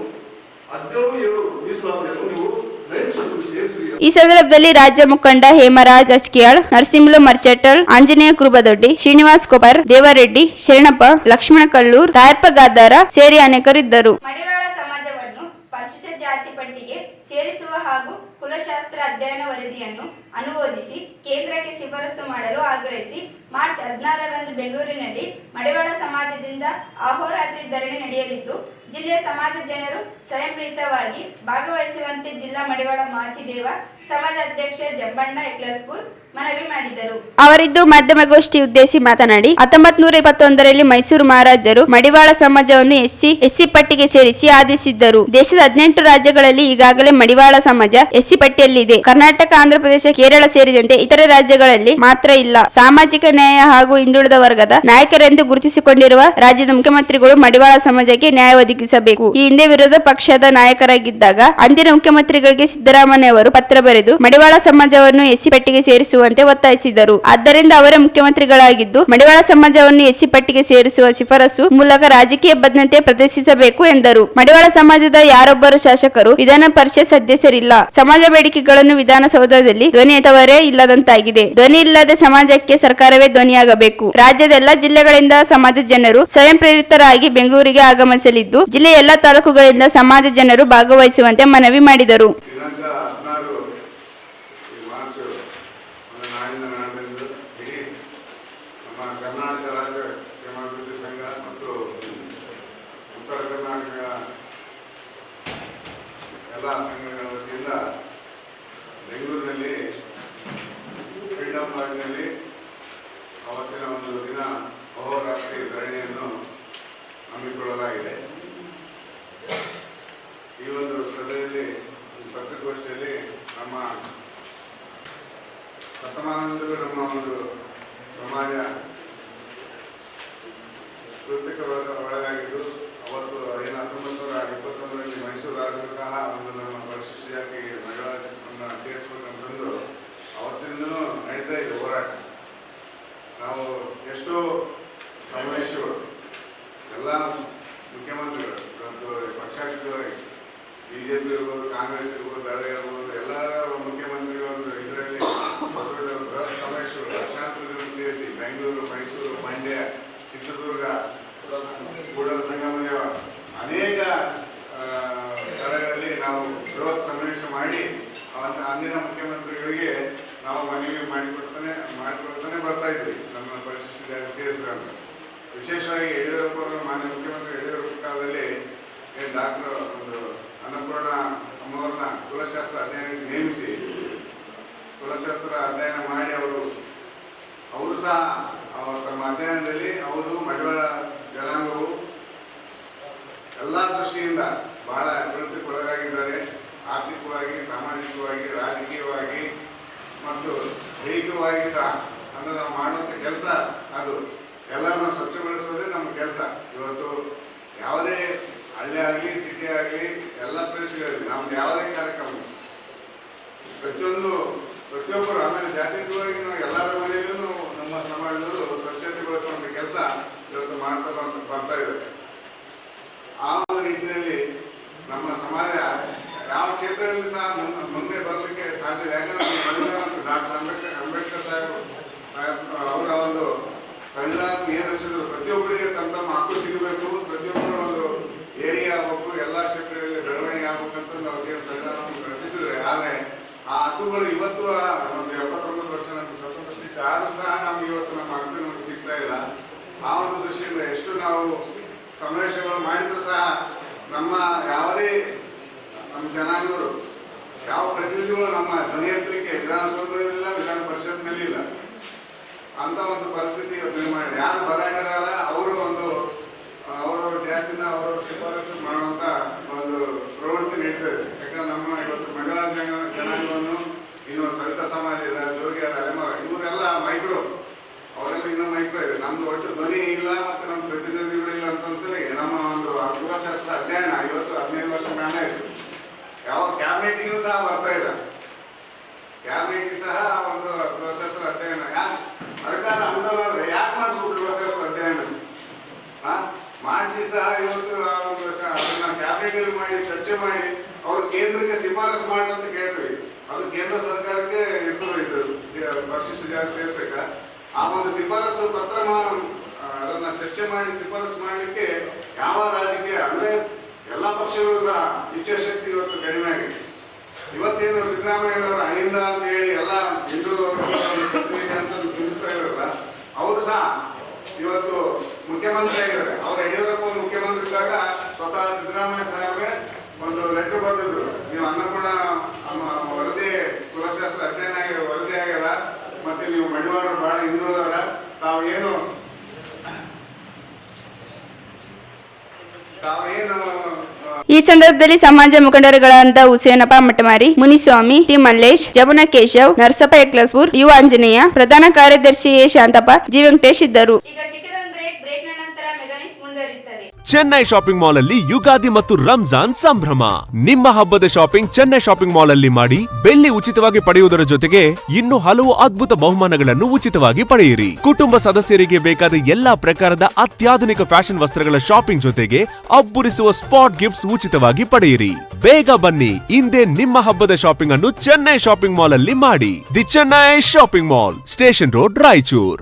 17/7 ಮೀಸಲಾತಿಯನ್ನು ನೀವು 9 ಶೆಡ್ಯೂಲ್ ಸೇರಿಸಿ. ಈ ಸಂದರ್ಭದಲ್ಲಿ ರಾಜ್ಯ ಮುಖಂಡ ಹೇಮರಾಜ್ ಅಸ್ಕಿಯಾಳ್, ನರಸಿಂಹಲು ಮರ್ಚೆಟಲ್, ಆಂಜನೇಯ ಕುರುಬದೊಡ್ಡಿ, ಶ್ರೀನಿವಾಸ್ ಕೊಪ್ಪರ್, ದೇವರೆಡ್ಡಿ, ಶರಣಪ್ಪ, ಲಕ್ಷ್ಮಣ ಕಲ್ಲೂರ್, ತಾಯಪ್ಪ ಗಾದ್ದಾರ ಸೇರಿ ಅನೇಕರಿದ್ದರು. ಮಡಿವಾಳ ಸಮಾಜವನ್ನು ಪರಿಶಿಷ್ಟ ಜಾತಿ ಪಟ್ಟಿಗೆ ಸೇರಿಸುವ ಹಾಗೂ ಕುಲಶಾಸ್ತ್ರ ಅಧ್ಯಯನ ವರದಿಯನ್ನು ಅನುಮೋದಿಸಿ ಕೇಂದ್ರಕ್ಕೆ ಶಿಫಾರಸು ಮಾಡಲು ಆಗ್ರಹಿಸಿ ಮಾರ್ಚ್ 16ರಂದು ಬೆಂಗಳೂರಿನಲ್ಲಿ ಮಡಿವಾಳ ಸಮಾಜದಿಂದ ಅಹೋರಾತ್ರಿ ಧರಣಿ ನಡೆಯಲಿದ್ದು, ಜಿಲ್ಲೆಯ ಸಮಾಜ ಜನರು ಸ್ವಯಂ ಪ್ರೇರಿತವಾಗಿ ಭಾಗವಹಿಸುವಂತೆ ಜಿಲ್ಲಾ ಮಡಿವಾಳ ಮಾಚಿದೇವ ಸಮಾಜ ಅಧ್ಯಕ್ಷ ಜಬ್ಬಣ್ಣ ಎಕ್ಲಸ್ಪುರ್ ಮನವಿ ಮಾಡಿದರು. ಅವರಿದ್ದು ಮಾಧ್ಯಮಗೋಷ್ಠಿ ಉದ್ದೇಶಿಸಿ ಮಾತನಾಡಿ 1921ರಲ್ಲಿ ಮೈಸೂರು ಮಹಾರಾಜರು ಮಡಿವಾಳ ಸಮಾಜವನ್ನು ಎಸ್ಸಿ ಪಟ್ಟಿಗೆ ಸೇರಿಸಿ ಆದೇಶಿಸಿದ್ದರು. ದೇಶದ 18 ರಾಜ್ಯಗಳಲ್ಲಿ ಈಗಾಗಲೇ ಮಡಿವಾಳ ಸಮಾಜ ಎಸ್ಸಿ ಪಟ್ಟಿಯಲ್ಲಿದೆ. ಕರ್ನಾಟಕ, ಆಂಧ್ರಪ್ರದೇಶ, ಕೇರಳ ಸೇರಿದಂತೆ ಇತರೆ ರಾಜ್ಯಗಳಲ್ಲಿ ಮಾತ್ರ ಇಲ್ಲ. ಸಾಮಾಜಿಕ ನ್ಯಾಯ ಹಾಗೂ ಹಿಂದುಳಿದ ವರ್ಗದ ನಾಯಕರೆಂದು ಗುರುತಿಸಿಕೊಂಡಿರುವ ರಾಜ್ಯದ ಮುಖ್ಯಮಂತ್ರಿಗಳು ಮಡಿವಾಳ ಸಮಾಜಕ್ಕೆ ನ್ಯಾಯ ಒದಗಿಸಬೇಕು. ಈ ಹಿಂದೆ ವಿರೋಧ ಪಕ್ಷದ ನಾಯಕರಾಗಿದ್ದಾಗ ಅಂದಿನ ಮುಖ್ಯಮಂತ್ರಿಗಳಿಗೆ ಸಿದ್ದರಾಮಯ್ಯ ಅವರು ಪತ್ರ ಬರೆದು ಮಡಿವಾಳ ಸಮಾಜವನ್ನು ಎಸ್ಸಿ ಪಟ್ಟಿಗೆ ಸೇರಿಸುವಂತೆ ಒತ್ತಾಯಿಸಿದರು. ಆದ್ದರಿಂದ ಅವರೇ ಮುಖ್ಯಮಂತ್ರಿಗಳಾಗಿದ್ದು ಮಡಿವಾಳ ಸಮಾಜವನ್ನು ಎಸ್ಸಿ ಪಟ್ಟಿಗೆ ಸೇರಿಸುವ ಶಿಫಾರಸು ಮೂಲಕ ರಾಜಕೀಯ ಬದ್ಧತೆ ಪ್ರದರ್ಶಿಸಬೇಕು ಎಂದರು. ಮಡಿವಾಳ ಸಮಾಜದ ಯಾರೊಬ್ಬರು ಶಾಸಕರು, ವಿಧಾನ ಪರಿಷತ್ ಸದಸ್ಯರಿಲ್ಲ. ಸಮಾಜ ಬೇಡಿಕೆಗಳನ್ನು ವಿಧಾನಸೌಧದಲ್ಲಿ ಧ್ವನಿ ಎತ್ತವರೇ ಇಲ್ಲದಂತಾಗಿದೆ. ಧ್ವನಿ ಇಲ್ಲದೆ ಸಮಾಜಕ್ಕೆ ಸರ್ಕಾರವೇ ಧ್ವನಿಯಾಗಬೇಕು. ರಾಜ್ಯದ ಎಲ್ಲಾ ಜಿಲ್ಲೆಗಳಿಂದ ಸಮಾಜ ಜನರು ಸ್ವಯಂ ಪ್ರೇರಿತರಾಗಿ ಬೆಂಗಳೂರಿಗೆ ಆಗಮಿಸಲಿದ್ದು, ಜಿಲ್ಲೆಯ ಎಲ್ಲಾ ತಾಲೂಕುಗಳಿಂದ ಸಮಾಜ ಜನರು ಭಾಗವಹಿಸುವಂತೆ ಮನವಿ ಮಾಡಿದರು. ದಿನಾಂಕ 16 ಮಾರ್ಚ್ ನಾಡಿನ ನಾಡಿನಿಂದ ಇಡೀ ನಮ್ಮ ಕರ್ನಾಟಕ ರಾಜ್ಯ ಕ್ಷೇಮಾಭಿವೃದ್ಧಿ ಸಂಘ ಮತ್ತು ಉತ್ತರ ಕರ್ನಾಟಕ ಎಲ್ಲ ಸಂಘಗಳ ವತಿಯಿಂದ ಬೆಂಗಳೂರಿನಲ್ಲಿ ಫ್ರೀಡಂ ಪಾರ್ಕ್ನಲ್ಲಿ ಅವತ್ತಿನ ಒಂದು ದಿನ ಅಹೋರಾತ್ರಿ ಧರಣಿಯನ್ನು ಹಮ್ಮಿಕೊಳ್ಳಲಾಗಿದೆ. ಈ ಒಂದು ಸಭೆಯಲ್ಲಿ ಪತ್ರಿಕಾಗೋಷ್ಠಿಯಲ್ಲಿ ನಮ್ಮ ಶತಮಾನದಿಂದಲೂ ನಮ್ಮ ಒಂದು ಸಮಾಜ ಕೃತಿಕವಾದ ಒಳಗಾಗಿದ್ದು, ಅವತ್ತು 1921ರಲ್ಲಿ ಮೈಸೂರು ರಾಜರು ಸಹ ಒಂದು ನಮ್ಮ ಪರಿಶಿಷ್ಟ ಜಾತಿಗೆ ಮಹಿಳೆಯರನ್ನು ಸೇರಿಸಬೇಕಂತಂದು ಅವತ್ತಿನಿಂದಲೂ ನಡೀತಾ ಇದೆ ಹೋರಾಟ. ನಾವು ಎಷ್ಟೋ ಸಮಾವೇಶಗಳು ಎಲ್ಲ ಮುಖ್ಯಮಂತ್ರಿಗಳು ಮತ್ತು ಪಕ್ಷಾತೀತವಾಗಿ ಬಿಜೆಪಿ ಇರ್ಬೋದು, ಕಾಂಗ್ರೆಸ್ ಇರ್ಬೋದು, ದಳ ಇರ್ಬೋದು, ಎಲ್ಲರ ಮುಖ್ಯಮಂತ್ರಿಗಳು ಇದರಲ್ಲಿ ಬೃಹತ್ ಸಮಾವೇಶಗಳು ಲಕ್ಷಾಂತರ ಜನ ಸೇರಿಸಿ ಬೆಂಗಳೂರು, ಮೈಸೂರು, ಮಂಡ್ಯ, ಚಿತ್ರದುರ್ಗ, ಕೂಡಲ ಸಂಗಮ ಅನೇಕ ಸ್ಥಳಗಳಲ್ಲಿ ನಾವು ಬೃಹತ್ ಸಮಾವೇಶ ಮಾಡಿ ಅಂದಿನ ಮುಖ್ಯಮಂತ್ರಿಗಳಿಗೆ ನಾವು ಮನವಿ ಮಾಡಿಕೊಡ್ತಾನೆ ಬರ್ತಾ ಇದ್ವಿ. ನಮ್ಮ ಪರಿಶಿಷ್ಟ ಜಾತಿ ಸೇರಿಸಿದ್ರು. ವಿಶೇಷವಾಗಿ ಯಡಿಯೂರಪ್ಪ ಅವರು, ಮಾನ್ಯ ಮುಖ್ಯಮಂತ್ರಿ ಯಡಿಯೂರಪ್ಪ ಕಾಲದಲ್ಲಿ ಡಾಕ್ಟರ್ ಒಂದು ಅನ್ನಪೂರ್ಣ ಅಮ್ಮವ್ರನ್ನ ಕುಲಶಾಸ್ತ್ರ ಅಧ್ಯಯನಕ್ಕೆ ನೇಮಿಸಿ ಕುಲಶಾಸ್ತ್ರ ಅಧ್ಯಯನ ಮಾಡಿ ಅವರು ಸಹ ತಮ್ಮ ಅಧ್ಯಯನದಲ್ಲಿ ಅವರು ಮಡಿವಾಳ ಜನಾಂಗವು ಎಲ್ಲ ದೃಷ್ಟಿಯಿಂದ ಬಹಳ ಅಭಿವೃದ್ಧಿಗೊಳಗಾಗಿದ್ದಾರೆ. ಆರ್ಥಿಕವಾಗಿ, ಸಾಮಾಜಿಕವಾಗಿ, ರಾಜಕೀಯವಾಗಿ ಮತ್ತು ದೈಹಿಕವಾಗಿ ಸಹ. ಅಂದ್ರೆ ನಾವು ಮಾಡುವಂಥ ಕೆಲಸ ಅದು ಎಲ್ಲರನ್ನ ಸ್ವಚ್ಛಗೊಳಿಸೋದೇ ನಮ್ಮ ಕೆಲಸ. ಇವತ್ತು ಯಾವುದೇ ಹಳ್ಳಿ ಆಗಲಿ, ಸಿಟಿ ಆಗಲಿ, ಎಲ್ಲ ಪ್ರದೇಶಗಳಲ್ಲಿ ನಮ್ದು ಯಾವುದೇ ಕಾರ್ಯಕ್ರಮ ಪ್ರತಿಯೊಬ್ಬರು ಆಮೇಲೆ ಜಾತ್ಯತೀತವಾಗಿ ನಾವು ಎಲ್ಲರ ಮನೆಯಲ್ಲೂ ನಮ್ಮ ಸಮಾಜದಲ್ಲೂ ಸ್ವಚ್ಛತೆಗೊಳಿಸುವಂಥ ಕೆಲಸ ಇವತ್ತು ಮಾಡ್ತಾ ಬರ್ತಾ ಇದೆ. ಆ ಒಂದು ನಿಟ್ಟಿನಲ್ಲಿ ನಮ್ಮ ಸಮಾಜ ಯಾವ ಕ್ಷೇತ್ರದಲ್ಲಿ ಸಹ ಮುಂದೆ ಬರಲಿಕ್ಕೆ ಸಾಧ್ಯ. ಯಾಕಂದ್ರೆ ಡಾಕ್ಟರ್ ಅಂಬೇಡ್ಕರ್ ಸಾಹೇಬರು ಅವರ ಒಂದು ಸಂವಿಧಾನ ಏನು ರಚಿಸಿದ್ರು, ಪ್ರತಿಯೊಬ್ಬರಿಗೆ ತಮ್ಮ ಹಕ್ಕು ಸಿಗಬೇಕು, ಪ್ರತಿಯೊಬ್ಬರು ಒಂದು ಏಳಿಗೆ ಆಗಬೇಕು, ಎಲ್ಲ ಕ್ಷೇತ್ರಗಳಲ್ಲಿ ಬೆಳವಣಿಗೆ ಆಗ್ಬೇಕಂತ ಅವ್ರಿಗೆ ಸಂವಿಧಾನವನ್ನು ರಚಿಸಿದ್ರೆ. ಆದರೆ ಆ ಹಕ್ಕುಗಳು ಇವತ್ತು ಒಂದು 79 ವರ್ಷ ನಮ್ಗೆ ಸ್ವತಂತ್ರ ಸಿಕ್ಕ ಆದ್ರೂ ಸಹ ನಮ್ಗೆ ಇವತ್ತು ನಮ್ಮ ಹಕ್ಕು ನಮ್ಗೆ ಸಿಗ್ತಾ ಇಲ್ಲ. ಆ ಒಂದು ದೃಷ್ಟಿಯಿಂದ ಎಷ್ಟು ನಾವು ಸಮಾವೇಶಗಳು ಮಾಡಿದ್ರು ಸಹ ನಮ್ಮ ಯಾವುದೇ ನಮ್ಮ ಜನಾಂಗದವರು ಯಾವ ಪ್ರತಿನಿಧಿಗಳು ನಮ್ಮ ಧ್ವನಿ ಎತ್ತಲಿಕ್ಕೆ ವಿಧಾನಸೌಧದಲ್ಲಿಲ್ಲ, ವಿಧಾನ ಪರಿಷತ್ನಲ್ಲಿ ಇಲ್ಲ. ಅಂತ ಒಂದು ಪರಿಸ್ಥಿತಿ ಇವತ್ತು ನಿರ್ಮಾಣ. ಯಾರು ಬಲಾಢ್ಯರಲ್ಲ ಅವರು ಅವರವ್ರ ಜಾತಿನ ಅವರವ್ರ ಶಿಫಾರಸು ಮಾಡುವಂತ ಒಂದು ಪ್ರವೃತ್ತಿ ನಡೀತಾ ಇದೆ. ಯಾಕಂದ್ರೆ ನಮ್ಮ ಇವತ್ತು ಮಡಿವಾಳ ಜನಾಂಗವನ್ನು ಇನ್ನು ಸವಿತ ಸಮಾಜ ಇದೆ, ಜೋಗಿಯರ, ಅಲೆಮಾರ, ಇವರೆಲ್ಲ ಮೈಕ್ರೋ, ಅವರೆಲ್ಲ ಇನ್ನೂ ಮೈಕ್ರೋ ಇದೆ. ನಮ್ದು ಒಟ್ಟು ಧ್ವನಿ ಇಲ್ಲ ಮತ್ತು ನಮ್ಮ ಪ್ರತಿನಿಧಿಗಳಿಲ್ಲ ಅಂತ ಅನ್ಸಲಿ ನಮ್ಮ ಒಂದು ಕುಲಶಾಸ್ತ್ರ ಅಧ್ಯಯನ ಇವತ್ತು 15 ವರ್ಷ ಮೇಲೆ ಆಯಿತು. ಯಾವ ಕ್ಯಾಬಿನೆಟ್ಗೂ ಸಹ ಬರ್ತಾ ಇಲ್ಲ. ಕ್ಯಾಬಿನೆಟ್ ಸಹ ಒಂದು ಕುಲಶಾಸ್ತ್ರ ಅಧ್ಯಯನ ಸರ್ಕಾರ ಅನುದಾನ ಯಾಕೆ ಮಾಡಿಸ್ಬಿಟ್ರು ಕುಲಶಾಸ್ತ್ರ ಅಧ್ಯಯನ ಮಾಡಿಸಿ ಸಹ ಇವತ್ತು ಅದನ್ನ ಕ್ಯಾಬಿನೆಟ್ ಮಾಡಿ ಚರ್ಚೆ ಮಾಡಿ ಅವ್ರ ಕೇಂದ್ರಕ್ಕೆ ಶಿಫಾರಸು ಮಾಡಿ ಅಂತ ಕೇಳ್ತೀವಿ. ಅದು ಕೇಂದ್ರ ಸರ್ಕಾರಕ್ಕೆ ಇರ್ತದೆ. ಇದು ಪರಿಶಿಷ್ಟ ಜಾತಿ ಸೇರ್ಸಕ ಆ ಒಂದು ಶಿಫಾರಸು ಪತ್ರ ಅದನ್ನ ಚರ್ಚೆ ಮಾಡಿ ಶಿಫಾರಸು ಮಾಡಲಿಕ್ಕೆ ಯಾವ ರಾಜ್ಯಕ್ಕೆ ಅಂದ್ರೆ ಎಲ್ಲಾ ಪಕ್ಷಗಳು ಸಹ ಇಚ್ಛಾಶಕ್ತಿ ಇವತ್ತು ಕಡಿಮೆ ಆಗಿದೆ. ಇವತ್ತೇನು ಸಿದ್ದರಾಮಯ್ಯನವರ ಅಹಿಂದ ಅಂತ ಹೇಳಿ ಎಲ್ಲ ಹಿಂದೂ ಅಂತ ತಿಳಿಸ್ತಾ ಇರಲ್ಲ, ಅವರು ಸಹ ಇವತ್ತು ಮುಖ್ಯಮಂತ್ರಿ ಆಗಿದ್ದಾರೆ. ಅವ್ರು ಯಡಿಯೂರಪ್ಪ ಮುಖ್ಯಮಂತ್ರಿ ಇದ್ದಾಗ ಸ್ವತಃ ಸಿದ್ದರಾಮಯ್ಯ ಸಾಹೇಬ್ರೆ ಒಂದು ಲೆಟರ್ ಬರೆದಿದ್ರು, ನೀವು ಅನ್ನಪೂರ್ಣ ವರದಿ ಕುಲಶಾಸ್ತ್ರ ಅಧ್ಯಯನ ಆಗಿ ವರದಿ ಆಗ್ಯದ, ಮತ್ತೆ ನೀವು ಮಡಿವಾಳರು ಬಹಳ ಹಿಂದುಳಿದವರ, ತಾವೇನು ಈ ಸಂದರ್ಭದಲ್ಲಿ ಸಮಾಜ ಮುಖಂಡರುಗಳಾದ ಹುಸೇನಪ್ಪ ಮಠಮಾರಿ, ಮುನಿಸ್ವಾಮಿ, ಟಿ ಮಲ್ಲೇಶ್, ಜಮುನ ಕೇಶವ್, ನರಸಪ್ಪ ಎಕ್ಲಸ್ಪುರ್, ಯು ಆಂಜನೇಯ, ಪ್ರಧಾನ ಕಾರ್ಯದರ್ಶಿ ಎ ಶಾಂತಪ್ಪ, ಜಿ ವೆಂಕಟೇಶ್ ಇದ್ದರು. ಈಗ ಚಿಕ್ಕದೊಂದು ಬ್ರೇಕ್ನ ನಂತರ ಮೆಗಾನಿಸ್ ಮುಂದುವರಿಯುತ್ತದೆ. ಚೆನ್ನೈ ಶಾಪಿಂಗ್ ಮಾಲ್ ಅಲ್ಲಿ ಯುಗಾದಿ ಮತ್ತು ರಂಜಾನ್ ಸಂಭ್ರಮ. ನಿಮ್ಮ ಹಬ್ಬದ ಶಾಪಿಂಗ್ ಚೆನ್ನೈ ಶಾಪಿಂಗ್ ಮಾಲ್ ಅಲ್ಲಿ ಮಾಡಿ ಬೆಳ್ಳಿ ಉಚಿತವಾಗಿ ಪಡೆಯುವುದರ ಜೊತೆಗೆ ಇನ್ನು ಹಲವು ಅದ್ಭುತ ಬಹುಮಾನಗಳನ್ನು ಉಚಿತವಾಗಿ ಪಡೆಯಿರಿ. ಕುಟುಂಬ ಸದಸ್ಯರಿಗೆ ಬೇಕಾದ ಎಲ್ಲಾ ಪ್ರಕಾರದ ಅತ್ಯಾಧುನಿಕ ಫ್ಯಾಷನ್ ವಸ್ತ್ರಗಳ ಶಾಪಿಂಗ್ ಜೊತೆಗೆ ಅಬ್ಬರಿಸುವ ಸ್ಪಾಟ್ ಗಿಫ್ಟ್ಸ್ ಉಚಿತವಾಗಿ ಪಡೆಯಿರಿ. ಬೇಗ ಬನ್ನಿ, ಇಂದೇ ನಿಮ್ಮ ಹಬ್ಬದ ಶಾಪಿಂಗ್ ಅನ್ನು ಚೆನ್ನೈ ಶಾಪಿಂಗ್ ಮಾಲ್ ಅಲ್ಲಿ ಮಾಡಿ. The Chennai shopping mall, station road, Raichur.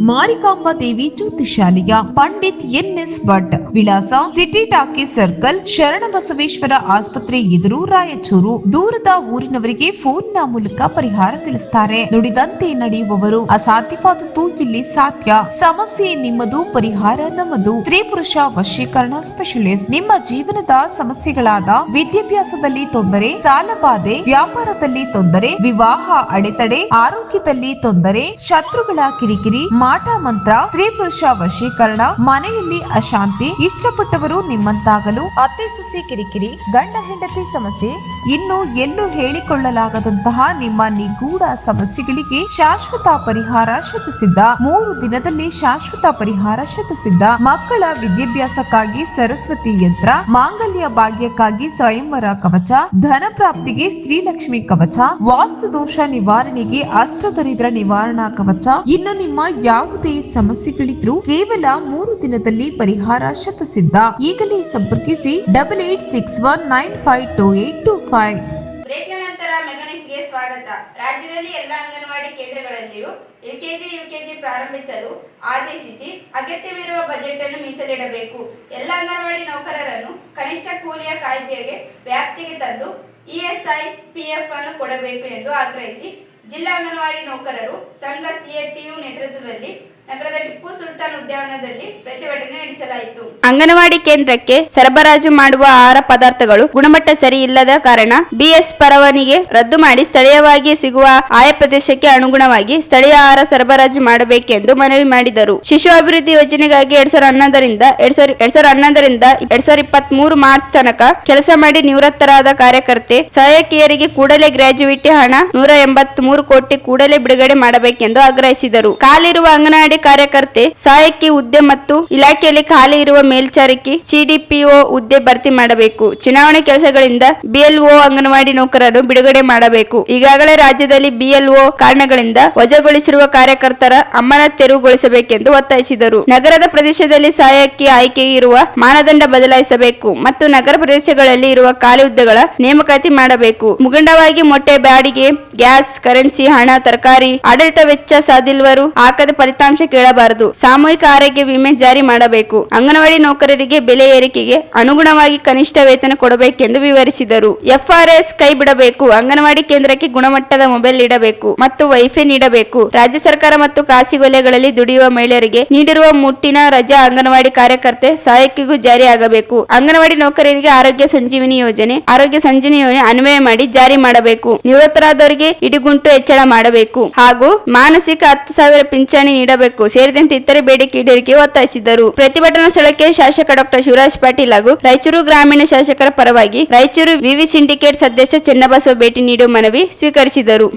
Marikamba Devi ಜ್ಯೋತಿಷಾಲಯ, ಪಂಡಿತ್ ಎನ್ಎಸ್ ಭಟ್, ವಿಳಾಸ ಸಿಟಿ ಟಾಕೀಸ್ ಸರ್ಕಲ್, ಶರಣಬಸವೇಶ್ವರ ಆಸ್ಪತ್ರೆ ಎದುರು, ರಾಯಚೂರು. ದೂರದ ಊರಿನವರಿಗೆ ಫೋನ್ನ ಮೂಲಕ ಪರಿಹಾರ ತಿಳಿಸುತ್ತಾರೆ. ನುಡಿದಂತೆ ನಡೆಯುವವರು, ಅಸಾಧ್ಯವಾದದ್ದು ಇಲ್ಲಿ ಸಾಧ್ಯ. ಸಮಸ್ಯೆ ನಿಮ್ಮದು, ಪರಿಹಾರ ನಮ್ಮದು. ಸ್ತ್ರೀ ಪುರುಷ ವಶೀಕರಣ ಸ್ಪೆಷಲಿಸ್ಟ್. ನಿಮ್ಮ ಜೀವನದ ಸಮಸ್ಯೆಗಳಾದ ವಿದ್ಯಾಭ್ಯಾಸದಲ್ಲಿ ತೊಂದರೆ, ಸಾಲಬಾಧೆ, ವ್ಯಾಪಾರದಲ್ಲಿ ತೊಂದರೆ, ವಿವಾಹ ಅಡೆತಡೆ, ಆರೋಗ್ಯದಲ್ಲಿ ತೊಂದರೆ, ಶತ್ರುಗಳ ಕಿರಿಕಿರಿ, ಮಾಟ ಮಂತ್ರ, ಸ್ತ್ರೀ ಪುರುಷ ವಶೀಕರಣ, ಮನೆಯಲ್ಲಿ ಅಶಾಂತಿ, ಇಷ್ಟಪಟ್ಟವರು ನಿಮ್ಮಂತಾಗಲು, ಅತ್ತೆ ಸೊಸೆ ಕಿರಿಕಿರಿ, ಗಂಡ ಹೆಂಡತಿ ಸಮಸ್ಯೆ, ಇನ್ನು ಎಲ್ಲೂ ಹೇಳಿಕೊಳ್ಳಲಾಗದಂತಹ ನಿಮ್ಮ ನಿಗೂಢ ಸಮಸ್ಯೆಗಳಿಗೆ ಶಾಶ್ವತ ಪರಿಹಾರ ಶತಸಿದ್ಧ. 3 ದಿನದಲ್ಲಿ ಶಾಶ್ವತ ಪರಿಹಾರ ಶತಸಿದ್ಧ. ಮಕ್ಕಳ ವಿದ್ಯಾಭ್ಯಾಸಕ್ಕಾಗಿ ಸರಸ್ವತಿ ಯಂತ್ರ, ಮಾಂಗಲ್ಯ ಭಾಗ್ಯಕ್ಕಾಗಿ ಸ್ವಯಂವರ ಕವಚ, ಧನ ಪ್ರಾಪ್ತಿಗೆ ಶ್ರೀಲಕ್ಷ್ಮಿ ಕವಚ, ವಾಸ್ತು ದೋಷ ನಿವಾರಣೆಗೆ ಅಷ್ಟದರಿದ್ರ ನಿವಾರಣಾ ಕವಚ. ಇನ್ನು ನಿಮ್ಮ ಯಾವುದೇ ಸಮಸ್ಯೆಗಳಿದ್ರೂ ಕೇವಲ 3 ದಿನದಲ್ಲಿ ಪರಿಹಾರ ಶತಸಿದ್ಧ. ಈಗಲೇ ಸಂಪರ್ಕಿಸಿ 8861952825. ಬ್ರೇಕ್ನ ನಂತರ ಮೆಗಾನಿಸ್ಗೆ ಸ್ವಾಗತ. ರಾಜ್ಯದಲ್ಲಿ ಎಲ್ಲ ಅಂಗನವಾಡಿ ಕೇಂದ್ರಗಳಲ್ಲಿಯೂ ಎಲ್ಕೆಜಿ ಯುಕೆಜಿ ಪ್ರಾರಂಭಿಸಲು ಆದೇಶಿಸಿ ಅಗತ್ಯವಿರುವ ಬಜೆಟ್ ಅನ್ನು ಮೀಸಲಿಡಬೇಕು. ಎಲ್ಲ ಅಂಗನವಾಡಿ ನೌಕರರನ್ನು ಕನಿಷ್ಠ ಕೂಲಿಯ ಕಾಯ್ದೆಗೆ ವ್ಯಾಪ್ತಿಗೆ ತಂದು ಇಎಸ್ಐ ಪಿಎಫ್ ಅನ್ನು ಕೊಡಬೇಕು ಎಂದು ಆಗ್ರಹಿಸಿ ಜಿಲ್ಲಾ ಅಂಗನವಾಡಿ ನೌಕರರು ಸಂಘ ಸಿಎಟಿಯು ನೇತೃತ್ವದಲ್ಲಿ ನಗರದ ಟಿಪ್ಪು ಸುಲ್ತಾನ್ ಉದ್ಯಾನದಲ್ಲಿ ಪ್ರತಿಭಟನೆ ನಡೆಸಲಾಯಿತು. ಅಂಗನವಾಡಿ ಕೇಂದ್ರಕ್ಕೆ ಸರಬರಾಜು ಮಾಡುವ ಆಹಾರ ಪದಾರ್ಥಗಳು ಗುಣಮಟ್ಟ ಸರಿ ಇಲ್ಲದ ಕಾರಣ ಬಿಎಸ್ ಪರವಾನಿಗೆ ರದ್ದು ಮಾಡಿ ಸ್ಥಳೀಯವಾಗಿ ಸಿಗುವ ಆಯಾ ಪ್ರದೇಶಕ್ಕೆ ಅನುಗುಣವಾಗಿ ಸ್ಥಳೀಯ ಆಹಾರ ಸರಬರಾಜು ಮಾಡಬೇಕೆಂದು ಮನವಿ ಮಾಡಿದರು. ಶಿಶು ಅಭಿವೃದ್ಧಿ ಯೋಜನೆಗಾಗಿ 2011ರಿಂದ 2023 ಮಾರ್ಚ್ ತನಕ ಕೆಲಸ ಮಾಡಿ ನಿವೃತ್ತರಾದ ಕಾರ್ಯಕರ್ತೆ ಸಹಾಯಕಿಯರಿಗೆ ಕೂಡಲೇ ಗ್ರಾಜ್ಯುಯಿಟಿ ಹಣ 183 ಕೋಟಿ ಕೂಡಲೇ ಬಿಡುಗಡೆ ಮಾಡಬೇಕೆಂದು ಆಗ್ರಹಿಸಿದರು. ಖಾಲಿರುವ ಅಂಗನವಾಡಿ ಕಾರ್ಯಕರ್ತೆ ಸಹಾಯಕಿ ಹುದ್ದೆ ಮತ್ತು ಇಲಾಖೆಯಲ್ಲಿ ಖಾಲಿ ಇರುವ ಮೇಲ್ಚಾರಕಿ ಸಿಡಿಪಿಒ ಹುದ್ದೆ ಭರ್ತಿ ಮಾಡಬೇಕು. ಚುನಾವಣೆ ಕೆಲಸಗಳಿಂದ ಬಿಎಲ್ಒ ಅಂಗನವಾಡಿ ನೌಕರರು ಬಿಡುಗಡೆ ಮಾಡಬೇಕು. ಈಗಾಗಲೇ ರಾಜ್ಯದಲ್ಲಿ ಬಿಎಲ್ಒ ಕಾರಣಗಳಿಂದ ವಜಾಗೊಳಿಸಿರುವ ಕಾರ್ಯಕರ್ತರ ಅಮಾನತ್ ತೆರವುಗೊಳಿಸಬೇಕೆಂದು ಒತ್ತಾಯಿಸಿದರು. ನಗರದ ಪ್ರದೇಶದಲ್ಲಿ ಸಹಾಯಕಿ ಆಯ್ಕೆಗೆ ಇರುವ ಮಾನದಂಡ ಬದಲಾಯಿಸಬೇಕು ಮತ್ತು ನಗರ ಪ್ರದೇಶಗಳಲ್ಲಿ ಇರುವ ಖಾಲಿ ಹುದ್ದೆಗಳ ನೇಮಕಾತಿ ಮಾಡಬೇಕು. ಮುಖಂಡವಾಗಿ ಮೊಟ್ಟೆ ಬಾಡಿಗೆ, ಗ್ಯಾಸ್, ಕರೆನ್ಸಿ, ಹಣ, ತರಕಾರಿ, ಆಡಳಿತ ವೆಚ್ಚ ಸಾಧಿಲ್ವರು ಹಾಕದ ಫಲಿತಾಂಶ ಕೇಳಬಾರದು. ಸಾಮೂಹಿಕ ಆರೋಗ್ಯ ವಿಮೆ ಜಾರಿ ಮಾಡಬೇಕು. ಅಂಗನವಾಡಿ ನೌಕರರಿಗೆ ಬೆಲೆ ಏರಿಕೆಗೆ ಅನುಗುಣವಾಗಿ ಕನಿಷ್ಠ ವೇತನ ಕೊಡಬೇಕೆಂದು ವಿವರಿಸಿದರು. ಎಫ್ಆರ್ಎಸ್ ಕೈ ಬಿಡಬೇಕು. ಅಂಗನವಾಡಿ ಕೇಂದ್ರಕ್ಕೆ ಗುಣಮಟ್ಟದ ಮೊಬೈಲ್ ನೀಡಬೇಕು ಮತ್ತು ವೈಫೈ ನೀಡಬೇಕು. ರಾಜ್ಯ ಸರ್ಕಾರ ಮತ್ತು ಖಾಸಗಿ ವಲಯಗಳಲ್ಲಿ ದುಡಿಯುವ ಮಹಿಳೆಯರಿಗೆ ನೀಡಿರುವ ಮುಟ್ಟಿನ ರಜಾ ಅಂಗನವಾಡಿ ಕಾರ್ಯಕರ್ತೆ ಸಹಾಯಕಿಗೂ ಜಾರಿಯಾಗಬೇಕು. ಅಂಗನವಾಡಿ ನೌಕರರಿಗೆ ಆರೋಗ್ಯ ಸಂಜೀವಿನಿ ಯೋಜನೆ ಅನ್ವಯ ಮಾಡಿ ಜಾರಿ ಮಾಡಬೇಕು. ನಿವೃತ್ತರಾದವರಿಗೆ ಇಡಿಗುಂಟು ಹೆಚ್ಚಳ ಮಾಡಬೇಕು ಹಾಗೂ ಮಾನಸಿಕ 10,000 ಪಿಂಚಣಿ ನೀಡಬೇಕು ಸೇರಿದಂತೆ ಇತರೆ ಬೇಡಿಕೆ ಈಡೇರಿಕೆ ಒತ್ತಾಯಿಸಿದರು. ಪ್ರತಿಭಟನಾ ಸ್ಥಳಕ್ಕೆ ಶಾಸಕ ಡಾಕ್ಟರ್ ಶಿವರಾಜ್ ಪಾಟೀಲ್ ಹಾಗೂ ರಾಯಚೂರು ಗ್ರಾಮೀಣ ಶಾಸಕರ ಪರವಾಗಿ ರಾಯಚೂರು ವಿವಿ ಸಿಂಡಿಕೇಟ್ ಸದಸ್ಯ ಚೆನ್ನಬಸವ ಭೇಟಿ ನೀಡುವ ಮನವಿ ಸ್ವೀಕರಿಸಿದರು.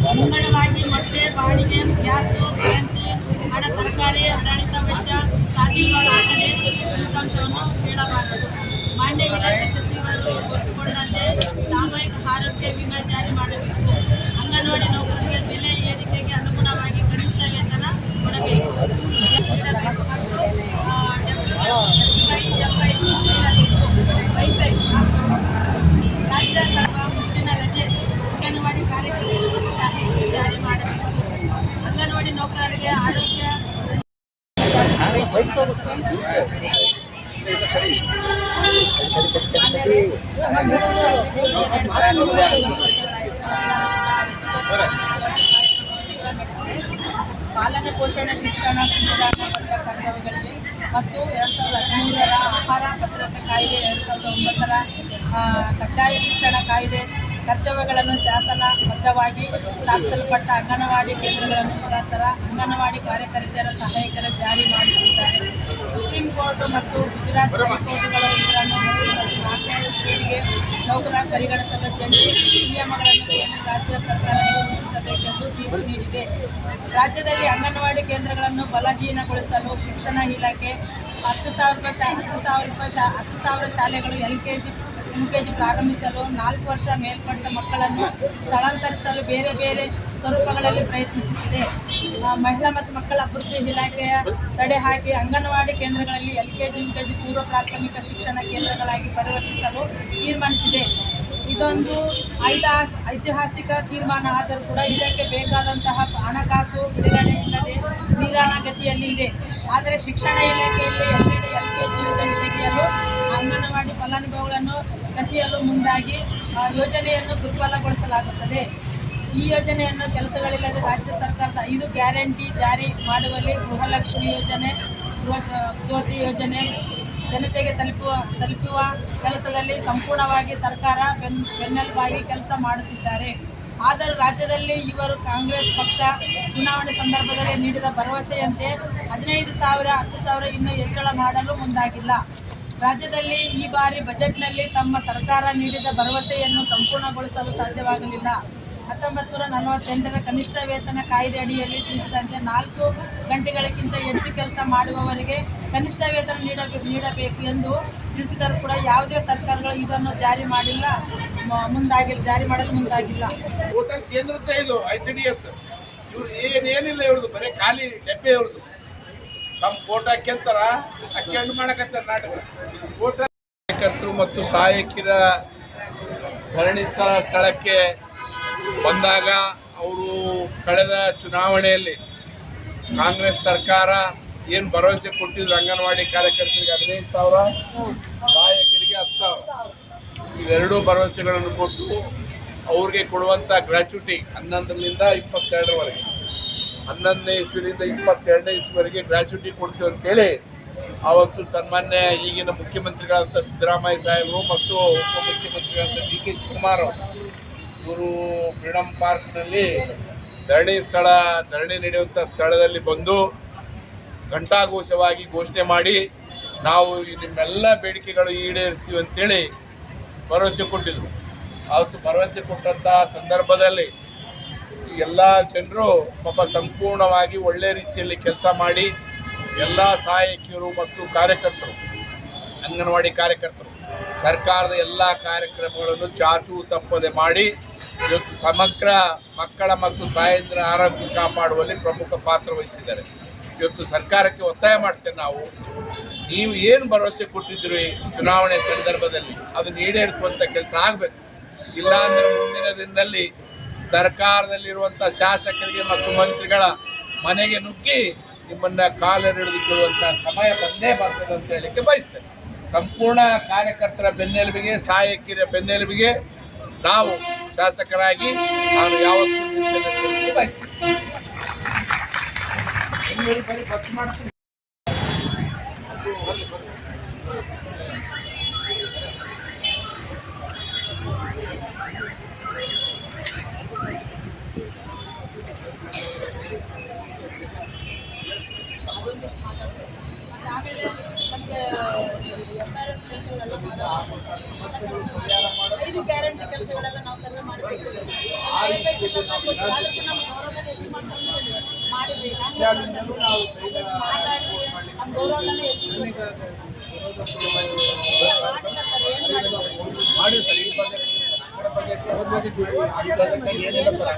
ಮುಂಗಡವಾಗಿ ಮೊಟ್ಟೆ, ಬಾಡಿಗೆ, ಗ್ಯಾಸು, ಕರೆನ್ಸಿ, ಹಣ, ತರಕಾರಿ, ಆಡಳಿತ ವೆಚ್ಚ ಸಾಧ್ಯವಾಗದೆ ಫಲಿತಾಂಶವನ್ನು ಹೇಳಬಾರದು. ಮಾನ್ಯ ಇಲಾಖೆ ಸಚಿವರು ಒಪ್ಪಿಕೊಂಡಂತೆ ಸಾಮೂಹಿಕ ಆರೋಗ್ಯ ವಿಮೆ ಜಾರಿ ಮಾಡಬೇಕು. ಅಂಗನವಾಡಿ ನೌಕರರಿಗೆ ಬೆಲೆ ಏರಿಕೆಗೆ ಅನುಗುಣವಾಗಿ ಕನಿಷ್ಠ ವೇತನ ಕೊಡಬೇಕು. ರಾಜ್ಯ ಸರ್ಕಾರ ಮುಂದಿನ ರಜೆ ಅಂಗನವಾಡಿ ಕಾರ್ಯಕರ್ತರಿಗೆ ಸಹಾಯಕ್ಕೆ ಜಾರಿ ಮಾಡಬೇಕು. ಅಂಗನವಾಡಿ ನೌಕರರಿಗೆ ಆರೋಗ್ಯ ಪಾಲನೆ, ಪೋಷಣೆ, ಶಿಕ್ಷಣ, ಸಂವಿಧಾನಬದ್ಧ ಕರ್ತವ್ಯಗಳಿಗೆ ಮತ್ತು 2013ರ ಆಹಾರ ಭದ್ರತಾ ಕಾಯ್ದೆ, 2009ರ ಕಡ್ಡಾಯ ಶಿಕ್ಷಣ ಕಾಯ್ದೆ ಕರ್ತವ್ಯಗಳನ್ನು ಶಾಸನಬದ್ಧವಾಗಿ ಸ್ಥಾಪಿಸಲ್ಪಟ್ಟ ಅಂಗನವಾಡಿ ಕೇಂದ್ರಗಳ ಮುಖಾಂತರ ಅಂಗನವಾಡಿ ಕಾರ್ಯಕರ್ತೆಯರ ಸಹಾಯಕರ ಜಾರಿ ಮಾಡುತ್ತಿದ್ದಾರೆ. ಸುಪ್ರೀಂ ಕೋರ್ಟ್ ಮತ್ತು ಗುಜರಾತ್ ಹೈಕೋರ್ಟ್ಗಳು ಇವರನ್ನು 3 ಮತ್ತು 4ನೇ ಪೀಳಿಗೆ ನೌಕರ ಪರಿಗಣಿಸಲು ಜಂಟಿ ನಿಯಮಗಳನ್ನು ಕೇಂದ್ರ ರಾಜ್ಯ ಸರ್ಕಾರಗಳು ರೂಪಿಸಬೇಕೆಂದು ತೀರ್ಪು ನೀಡಿದೆ. ರಾಜ್ಯದಲ್ಲಿ ಅಂಗನವಾಡಿ ಕೇಂದ್ರಗಳನ್ನು ಬಲಹೀನಗೊಳಿಸಲು ಶಿಕ್ಷಣ ಇಲಾಖೆ 10,000 ಶಾಲೆಗಳು LKG, UKG ಪ್ರಾರಂಭಿಸಲು 4 ವರ್ಷ ಮೇಲ್ಪಟ್ಟ ಮಕ್ಕಳನ್ನು ಸ್ಥಳಾಂತರಿಸಲು ಬೇರೆ ಬೇರೆ ಸ್ವರೂಪಗಳಲ್ಲಿ ಪ್ರಯತ್ನಿಸುತ್ತಿದೆ. ಮಹಿಳಾ ಮತ್ತು ಮಕ್ಕಳ ಅಭಿವೃದ್ಧಿ ಇಲಾಖೆಯ ತಡೆ ಹಾಕಿ ಅಂಗನವಾಡಿ ಕೇಂದ್ರಗಳಲ್ಲಿ LKG, UKG ಪೂರ್ವ ಪ್ರಾಥಮಿಕ ಶಿಕ್ಷಣ ಕೇಂದ್ರಗಳಾಗಿ ಪರಿವರ್ತಿಸಲು ತೀರ್ಮಾನಿಸಿದೆ. ಇದೊಂದು ಐತಿಹಾಸಿಕ ತೀರ್ಮಾನ ಆದರೂ ಕೂಡ ಇದಕ್ಕೆ ಬೇಕಾದಂತಹ ಹಣಕಾಸು ಬಿಡುಗಡೆ ಇಲ್ಲದೆ ನಿರಾಳಗತಿಯಲ್ಲಿ ಇದೆ. ಆದರೆ ಶಿಕ್ಷಣ ಇಲಾಖೆಯಲ್ಲಿ ಎಲ್ಲೆಡೆ LKG, UKG ತೆಗೆಯಲು ಅಂಗನವಾಡಿ ಫಲಾನುಭವಿಗಳನ್ನು ಕಸಿಯಲು ಮುಂದಾಗಿ ಯೋಜನೆಯನ್ನು ದುರ್ಬಲಗೊಳಿಸಲಾಗುತ್ತದೆ. ಈ ಯೋಜನೆಯನ್ನು ಕೆಲಸಗಳಿಲ್ಲದೆ ರಾಜ್ಯ ಸರ್ಕಾರದ 5 ಗ್ಯಾರಂಟಿ ಜಾರಿ ಮಾಡುವಲ್ಲಿ ಗೃಹಲಕ್ಷ್ಮಿ ಯೋಜನೆ, ಗೃಹ ಜ್ಯೋತಿ ಯೋಜನೆ ಜನತೆಗೆ ತಲುಪುವ ಕೆಲಸದಲ್ಲಿ ಸಂಪೂರ್ಣವಾಗಿ ಸರ್ಕಾರ ಬೆನ್ನೆಲುಬಾಗಿ ಕೆಲಸ ಮಾಡುತ್ತಿದ್ದಾರೆ. ಆದರೂ ರಾಜ್ಯದಲ್ಲಿ ಇವರು ಕಾಂಗ್ರೆಸ್ ಪಕ್ಷ ಚುನಾವಣೆ ಸಂದರ್ಭದಲ್ಲಿ ನೀಡಿದ ಭರವಸೆಯಂತೆ 15,000, 10,000 ಇನ್ನೂ ಹೆಚ್ಚಳ ಮಾಡಲು ಮುಂದಾಗಿಲ್ಲ. ರಾಜ್ಯದಲ್ಲಿ ಈ ಬಾರಿ ಬಜೆಟ್ನಲ್ಲಿ ತಮ್ಮ ಸರ್ಕಾರ ನೀಡಿದ ಭರವಸೆಯನ್ನು ಸಂಪೂರ್ಣಗೊಳಿಸಲು ಸಾಧ್ಯವಾಗಲಿಲ್ಲ. 1948ರ ಕನಿಷ್ಠ ವೇತನ ಕಾಯ್ದೆ ಅಡಿಯಲ್ಲಿ ತಿಳಿಸಿದಂತೆ 4 ಗಂಟೆಗಳಿಗಿಂತ ಹೆಚ್ಚು ಕೆಲಸ ಮಾಡುವವರಿಗೆ ಕನಿಷ್ಠ ವೇತನ ನೀಡಬೇಕು ಎಂದು ತಿಳಿಸಿದರೂ ಕೂಡ ಯಾವುದೇ ಸರ್ಕಾರಗಳು ಇದನ್ನು ಜಾರಿ ಮಾಡಲು ಮುಂದಾಗಿಲ್ಲ. ಟೋಟಲ್ ಕೇಂದ್ರದ ಇದು ICDS ಇವ್ರು ಏನಿಲ್ಲ, ಇವ್ರದ್ದು ಬರೀ ಖಾಲಿ ಡೆಬ್ಬೆ ಇವ್ರದ್ದು. ತಮ್ಮ ಫೋಟೋ ಹಾಕ್ಯಂತಾರ, ಹಾಕ್ಯಂಡು ಮಾಡಕತ್ತಾರ ನಾಟಕ. ಫೋಟೋ ಕಾರ್ಯಕರ್ತರು ಮತ್ತು ಸಹಾಯಕಿಯರ ಧರಣಿ ಸ್ಥಳಕ್ಕೆ ಬಂದಾಗ ಅವರು ಕಳೆದ ಚುನಾವಣೆಯಲ್ಲಿ ಕಾಂಗ್ರೆಸ್ ಸರ್ಕಾರ ಏನು ಭರವಸೆ ಕೊಟ್ಟಿದ್ರು, ಅಂಗನವಾಡಿ ಕಾರ್ಯಕರ್ತರಿಗೆ 15,000, ಸಹಾಯಕರಿಗೆ 10,000, ಇವೆರಡೂ ಭರವಸೆಗಳನ್ನು ಕೊಟ್ಟು ಅವ್ರಿಗೆ ಕೊಡುವಂಥ ಗ್ರ್ಯಾಚುಟಿ 11ರಿಂದ 22ರವರೆಗೆ, 11ನೇ ಇಸ್ವಿಯಿಂದ 22ನೇ ಇಸ್ವಿವರೆಗೆ ಗ್ರ್ಯಾಚುಟಿ ಕೊಡ್ತೀವಿ ಅಂತೇಳಿ ಆವತ್ತು ಸನ್ಮಾನ್ಯ ಈಗಿನ ಮುಖ್ಯಮಂತ್ರಿಗಳಾದಂಥ ಸಿದ್ದರಾಮಯ್ಯ ಸಾಹೇಬರು ಮತ್ತು ಉಪಮುಖ್ಯಮಂತ್ರಿಗಳಾದಂಥ DK ಶಿವಕುಮಾರ್ ಇವರು ಫ್ರೀಡಮ್ ಪಾರ್ಕ್ನಲ್ಲಿ ಧರಣಿ ನಡೆಯುವಂಥ ಸ್ಥಳದಲ್ಲಿ ಬಂದು ಘಂಟಾಘೋಷವಾಗಿ ಘೋಷಣೆ ಮಾಡಿ ನಾವು ನಿಮ್ಮೆಲ್ಲ ಬೇಡಿಕೆಗಳು ಈಡೇರಿಸ್ತೀವಿ ಅಂತೇಳಿ ಭರವಸೆ ಕೊಟ್ಟಿದ್ರು. ಅವತ್ತು ಭರವಸೆ ಕೊಟ್ಟಂಥ ಸಂದರ್ಭದಲ್ಲಿ ಎಲ್ಲ ಜನರು ಪಾಪ ಸಂಪೂರ್ಣವಾಗಿ ಒಳ್ಳೆ ರೀತಿಯಲ್ಲಿ ಕೆಲಸ ಮಾಡಿ ಎಲ್ಲ ಸಹಾಯಕಿಯರು ಮತ್ತು ಕಾರ್ಯಕರ್ತರು, ಅಂಗನವಾಡಿ ಕಾರ್ಯಕರ್ತರು ಸರ್ಕಾರದ ಎಲ್ಲ ಕಾರ್ಯಕ್ರಮಗಳನ್ನು ಚಾಚು ತಪ್ಪದೆ ಮಾಡಿ ಇವತ್ತು ಸಮಗ್ರ ಮಕ್ಕಳ ಮತ್ತು ತಾಯಂದಿರ ಆರೋಗ್ಯ ಕಾಪಾಡುವಲ್ಲಿ ಪ್ರಮುಖ ಪಾತ್ರ ವಹಿಸಿದ್ದಾರೆ. ಇವತ್ತು ಸರ್ಕಾರಕ್ಕೆ ಒತ್ತಾಯ ಮಾಡ್ತೇವೆ, ನೀವು ಏನು ಭರವಸೆ ಕೊಟ್ಟಿದ್ರಿ ಚುನಾವಣೆ ಸಂದರ್ಭದಲ್ಲಿ ಅದನ್ನು ಈಡೇರಿಸುವಂಥ ಕೆಲಸ ಆಗಬೇಕು. ಇಲ್ಲಾಂದರೆ ಮುಂದಿನ ದಿನದಲ್ಲಿ ಸರ್ಕಾರದಲ್ಲಿರುವಂಥ ಶಾಸಕರಿಗೆ ಮತ್ತು ಮಂತ್ರಿಗಳ ಮನೆಗೆ ನುಗ್ಗಿ ನಿಮ್ಮನ್ನು ಕಾಲರಿಡಿದುಕೊಳ್ಳುವಂಥ ಸಮಯ ಬಂದೇ ಬರ್ತದೆ ಅಂತ ಹೇಳಲಿಕ್ಕೆ ಬಯಸ್ತೇನೆ. ಸಂಪೂರ್ಣ ಕಾರ್ಯಕರ್ತರ ಬೆನ್ನೆಲುಬಿಗೆ, ಸಹಾಯಕಿಯರ ಬೆನ್ನೆಲುಬಿಗೆ ನಾವು ಶಾಸಕರಾಗಿ ನಾನು ಯಾವತ್ತೂ ನಿಂತೇನೆ ಬಯಸ್ತೇನೆ. ಖರ್ಚು ಮಾಡ್ತೀನಿ. ಆಮೇಲೆ ನಮಗೆ FRS ಕೆಲಸಗಳೆಲ್ಲ 5 ಗ್ಯಾರಂಟಿ ಕೆಲಸ ಅಧಿಕಾರಿಗಳೆಲ್ಲ ನಾವು ಸರ್ವೆ ಮಾಡಿಕೊಟ್ಟಿದ್ದೇವೆ. KYC ಪತ್ರ ಕೊಟ್ಟು ಅದಕ್ಕೆ ನಮ್ಮ ಗೌರವನ ಹೆಚ್ಚು ಮಾಡಿದ್ವಿ. ಆದಷ್ಟು ಮಾತಾಡಿ ನಮ್ಮ ಗೌರವನ ಹೆಚ್ಚಿಸಬೇಕು. ಮಾಡಿಲ್ಲ ಸರ್, ಏನು ಮಾಡಿ ಸರ್. ಈ ಏನಿಲ್ಲ ಸರ್,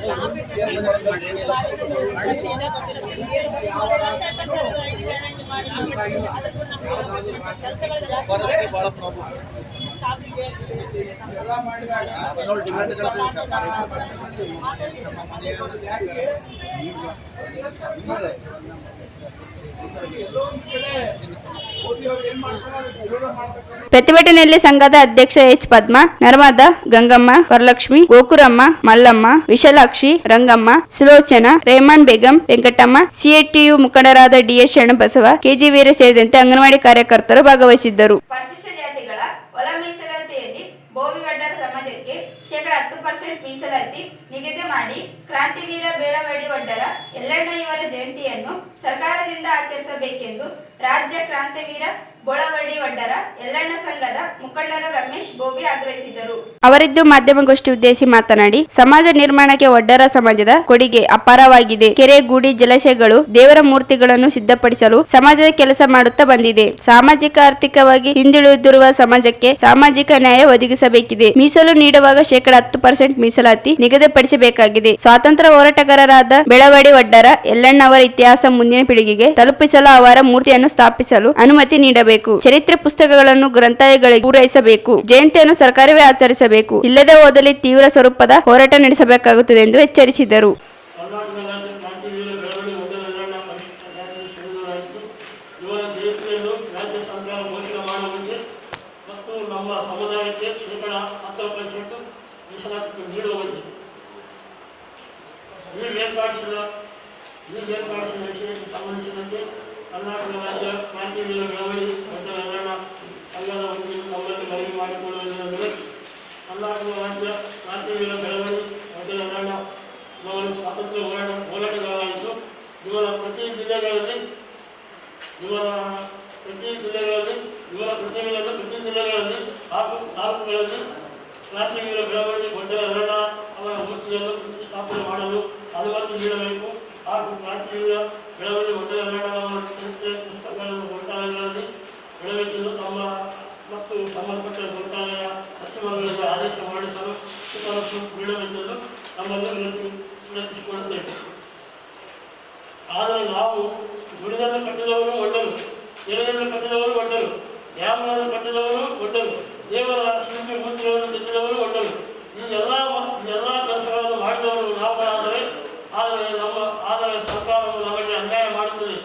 ಪ್ರತಿಭಟನೆಯಲ್ಲಿ ಸಂಘದ ಅಧ್ಯಕ್ಷ ಎಚ್ ಪದ್ಮ, ನರ್ಮದಾ, ಗಂಗಮ್ಮ, ವರಲಕ್ಷ್ಮಿ, ಗೋಕುರಮ್ಮ, ಮಲ್ಲಮ್ಮ, ವಿಶಾಲಾಕ್ಷಿ, ರಂಗಮ್ಮ, ಸುಲೋಚನಾ, ರೇಮನ್ ಬೇಗಂ, ವೆಂಕಟಮ್ಮ, ಸಿಐಟಿಯು ಮುಖಂಡರಾದ ಡಿಎಸ್ ಶರಣಬಸವ, ಕೆಜಿ ವೀರ ಸೇರಿದಂತೆ ಅಂಗನವಾಡಿ ಕಾರ್ಯಕರ್ತರು ಭಾಗವಹಿಸಿದ್ದರು. ಪರಿಶಿಷ್ಟ ಜಾತಿಗಳ ಒಳ ಮೀಸಲಾತಿಯಲ್ಲಿ ಬೋವಿ ವಡ್ಡರ ಸಮಾಜಕ್ಕೆ -10% ಮೀಸಲಾತಿ ನಿಗದಿ ಮಾಡಿ ಕ್ರಾಂತಿವೀರ ಬೇಳವಡಿ ವಡ್ಡರ ಯಲ್ಲಣ್ಣ ಇವರ ಜಯಂತಿಯನ್ನು ಸರ್ಕಾರದಿಂದ ಆಚರಿಸಬೇಕೆಂದು ರಾಜ್ಯ ಕ್ರಾಂತಿವೀರ ಬೋಳವಡಿ ವಡ್ಡರ ಯಲ್ಲಣ್ಣ ಸಂಘದ ಮುಖಂಡರ ರಮೇಶ್ ಬೋವಿ ಆಗ್ರಹಿಸಿದರು. ಅವರಿದ್ದು ಮಾಧ್ಯಮಗೋಷ್ಠಿ ಉದ್ದೇಶಿಸಿ ಮಾತನಾಡಿ, ಸಮಾಜ ನಿರ್ಮಾಣಕ್ಕೆ ವಡ್ಡರ ಸಮಾಜದ ಕೊಡುಗೆ ಅಪಾರವಾಗಿದೆ. ಕೆರೆ, ಗೂಡಿ, ಜಲಾಶಯಗಳು, ದೇವರ ಮೂರ್ತಿಗಳನ್ನು ಸಿದ್ಧಪಡಿಸಲು ಸಮಾಜದ ಕೆಲಸ ಮಾಡುತ್ತಾ ಬಂದಿದೆ. ಸಾಮಾಜಿಕ ಆರ್ಥಿಕವಾಗಿ ಹಿಂದುಳಿದಿರುವ ಸಮಾಜಕ್ಕೆ ಸಾಮಾಜಿಕ ನ್ಯಾಯ ಒದಗಿಸಬೇಕಿದೆ. ಮೀಸಲು ನೀಡುವಾಗ -10% ಮೀಸಲಾತಿ ನಿಗದಿಪಡಿಸಬೇಕಾಗಿದೆ. ಸ್ವಾತಂತ್ರ್ಯ ಹೋರಾಟಗಾರರಾದ ಬೇಳವಡಿ ವಡ್ಡರ ಯಲ್ಲಣ್ಣ ಅವರ ಇತಿಹಾಸ ಮುಂದಿನ ಪೀಳಿಗೆಗೆ ತಲುಪಿಸಲು ಅವರ ಮೂರ್ತಿಯನ್ನು ಸ್ಥಾಪಿಸಲು ಅನುಮತಿ ನೀಡಬೇಕು. ಚರಿತ್ರೆ ಪುಸ್ತಕಗಳನ್ನು ಗ್ರಂಥಾಲಯಗಳಿಗೆ ಪೂರೈಸಬೇಕು. ಜಯಂತಿಯನ್ನು ಸರ್ಕಾರವೇ ಆಚರಿಸಬೇಕು. ಇಲ್ಲದೆ ಹೋದಲ್ಲಿ ತೀವ್ರ ಸ್ವರೂಪದ ಹೋರಾಟ ನಡೆಸಬೇಕಾಗುತ್ತದೆ ಎಂದು ಎಚ್ಚರಿಸಿದರು. ಕರ್ನಾಟಕ ರಾಜ್ಯ ಕ್ರಾಂತಿವೀರ ಬೆಳವಡಿ ವಡ್ಡರ ಯಲ್ಲಣ್ಣ ಸಂಘದ ವತಿಯಿಂದ ನಮ್ಮಲ್ಲಿ ಮನವಿ ಮಾಡಿಕೊಳ್ಳುವುದೇನೆಂದರೆ, ಕರ್ನಾಟಕ ರಾಜ್ಯ ಕ್ರಾಂತಿವೀರ ಬೆಳವಡಿ ವಡ್ಡರ ಯಲ್ಲಣ್ಣ ಅವರು ಸ್ವಾತಂತ್ರ್ಯ ಹೋರಾಟಗಾರರಾಗಿದ್ದು, ಇವರ ಪ್ರತಿ ಜಿಲ್ಲೆಗಳಲ್ಲಿ ಹಾಗೂ ತಾಲೂಕುಗಳಲ್ಲಿ ಕ್ರಾಂತಿವೀರ ಬೆಳವಡಿ ವಡ್ಡರ ಯಲ್ಲಣ್ಣ ಅವರ ಮೂರ್ತಿಯನ್ನು ಸ್ಥಾಪನೆ ಮಾಡಲು ಅನುಮತಿ ನೀಡಬೇಕು. ಹಾಗೂ ಕ್ರಾಂತಿವೀರ ಬೆಳವಡಿ ವಡ್ಡರ ಯಲ್ಲಣ್ಣ ಅವರ ಚರಿತ್ರೆ ಪುಸ್ತಕಗಳನ್ನು ಗ್ರಂಥಾಲಯಗಳಲ್ಲಿ ಇಡಬೇಕೆಂದು ತಮ್ಮ ಮತ್ತು ಸಂಬಂಧಪಟ್ಟ ಗ್ರಂಥಾಲಯ ಸಚಿವರುಗಳಿಗೆ ಆದೇಶ ಮಾಡಿಸಲು ಶಿಫಾರಸು ನೀಡಬೇಕೆಂದು ನಮ್ಮನ್ನು ವಿನಂತಿಸಿಕೊಳ್ಳುತ್ತೇವೆ. ಆದರೆ ನಾವು ಗುಡಿಯನ್ನು ಕಟ್ಟಿದವರು ಒಡ್ಡರು, ಕೆರೆಯನ್ನು ಕಟ್ಟಿದವರು ಒಡ್ಡರು, ಡ್ಯಾಮ್ಗಳನ್ನು ಕಟ್ಟಿದವರು ಒಡ್ಡರು, ದೇವರ ಶಿಲ್ಪಿ ಮೂರ್ತಿಗಳನ್ನು ಕಟ್ಟಿದವರು ಒಡ್ಡರು. ಈ ಎಲ್ಲ ಕೆಲಸಗಳನ್ನು ಮಾಡಿದವರು ನಾವುಗಳಾದರೆ ಆದರೆ ಸರ್ಕಾರವು ನಮಗೆ ಅನ್ಯಾಯ ಮಾಡುತ್ತದೆ.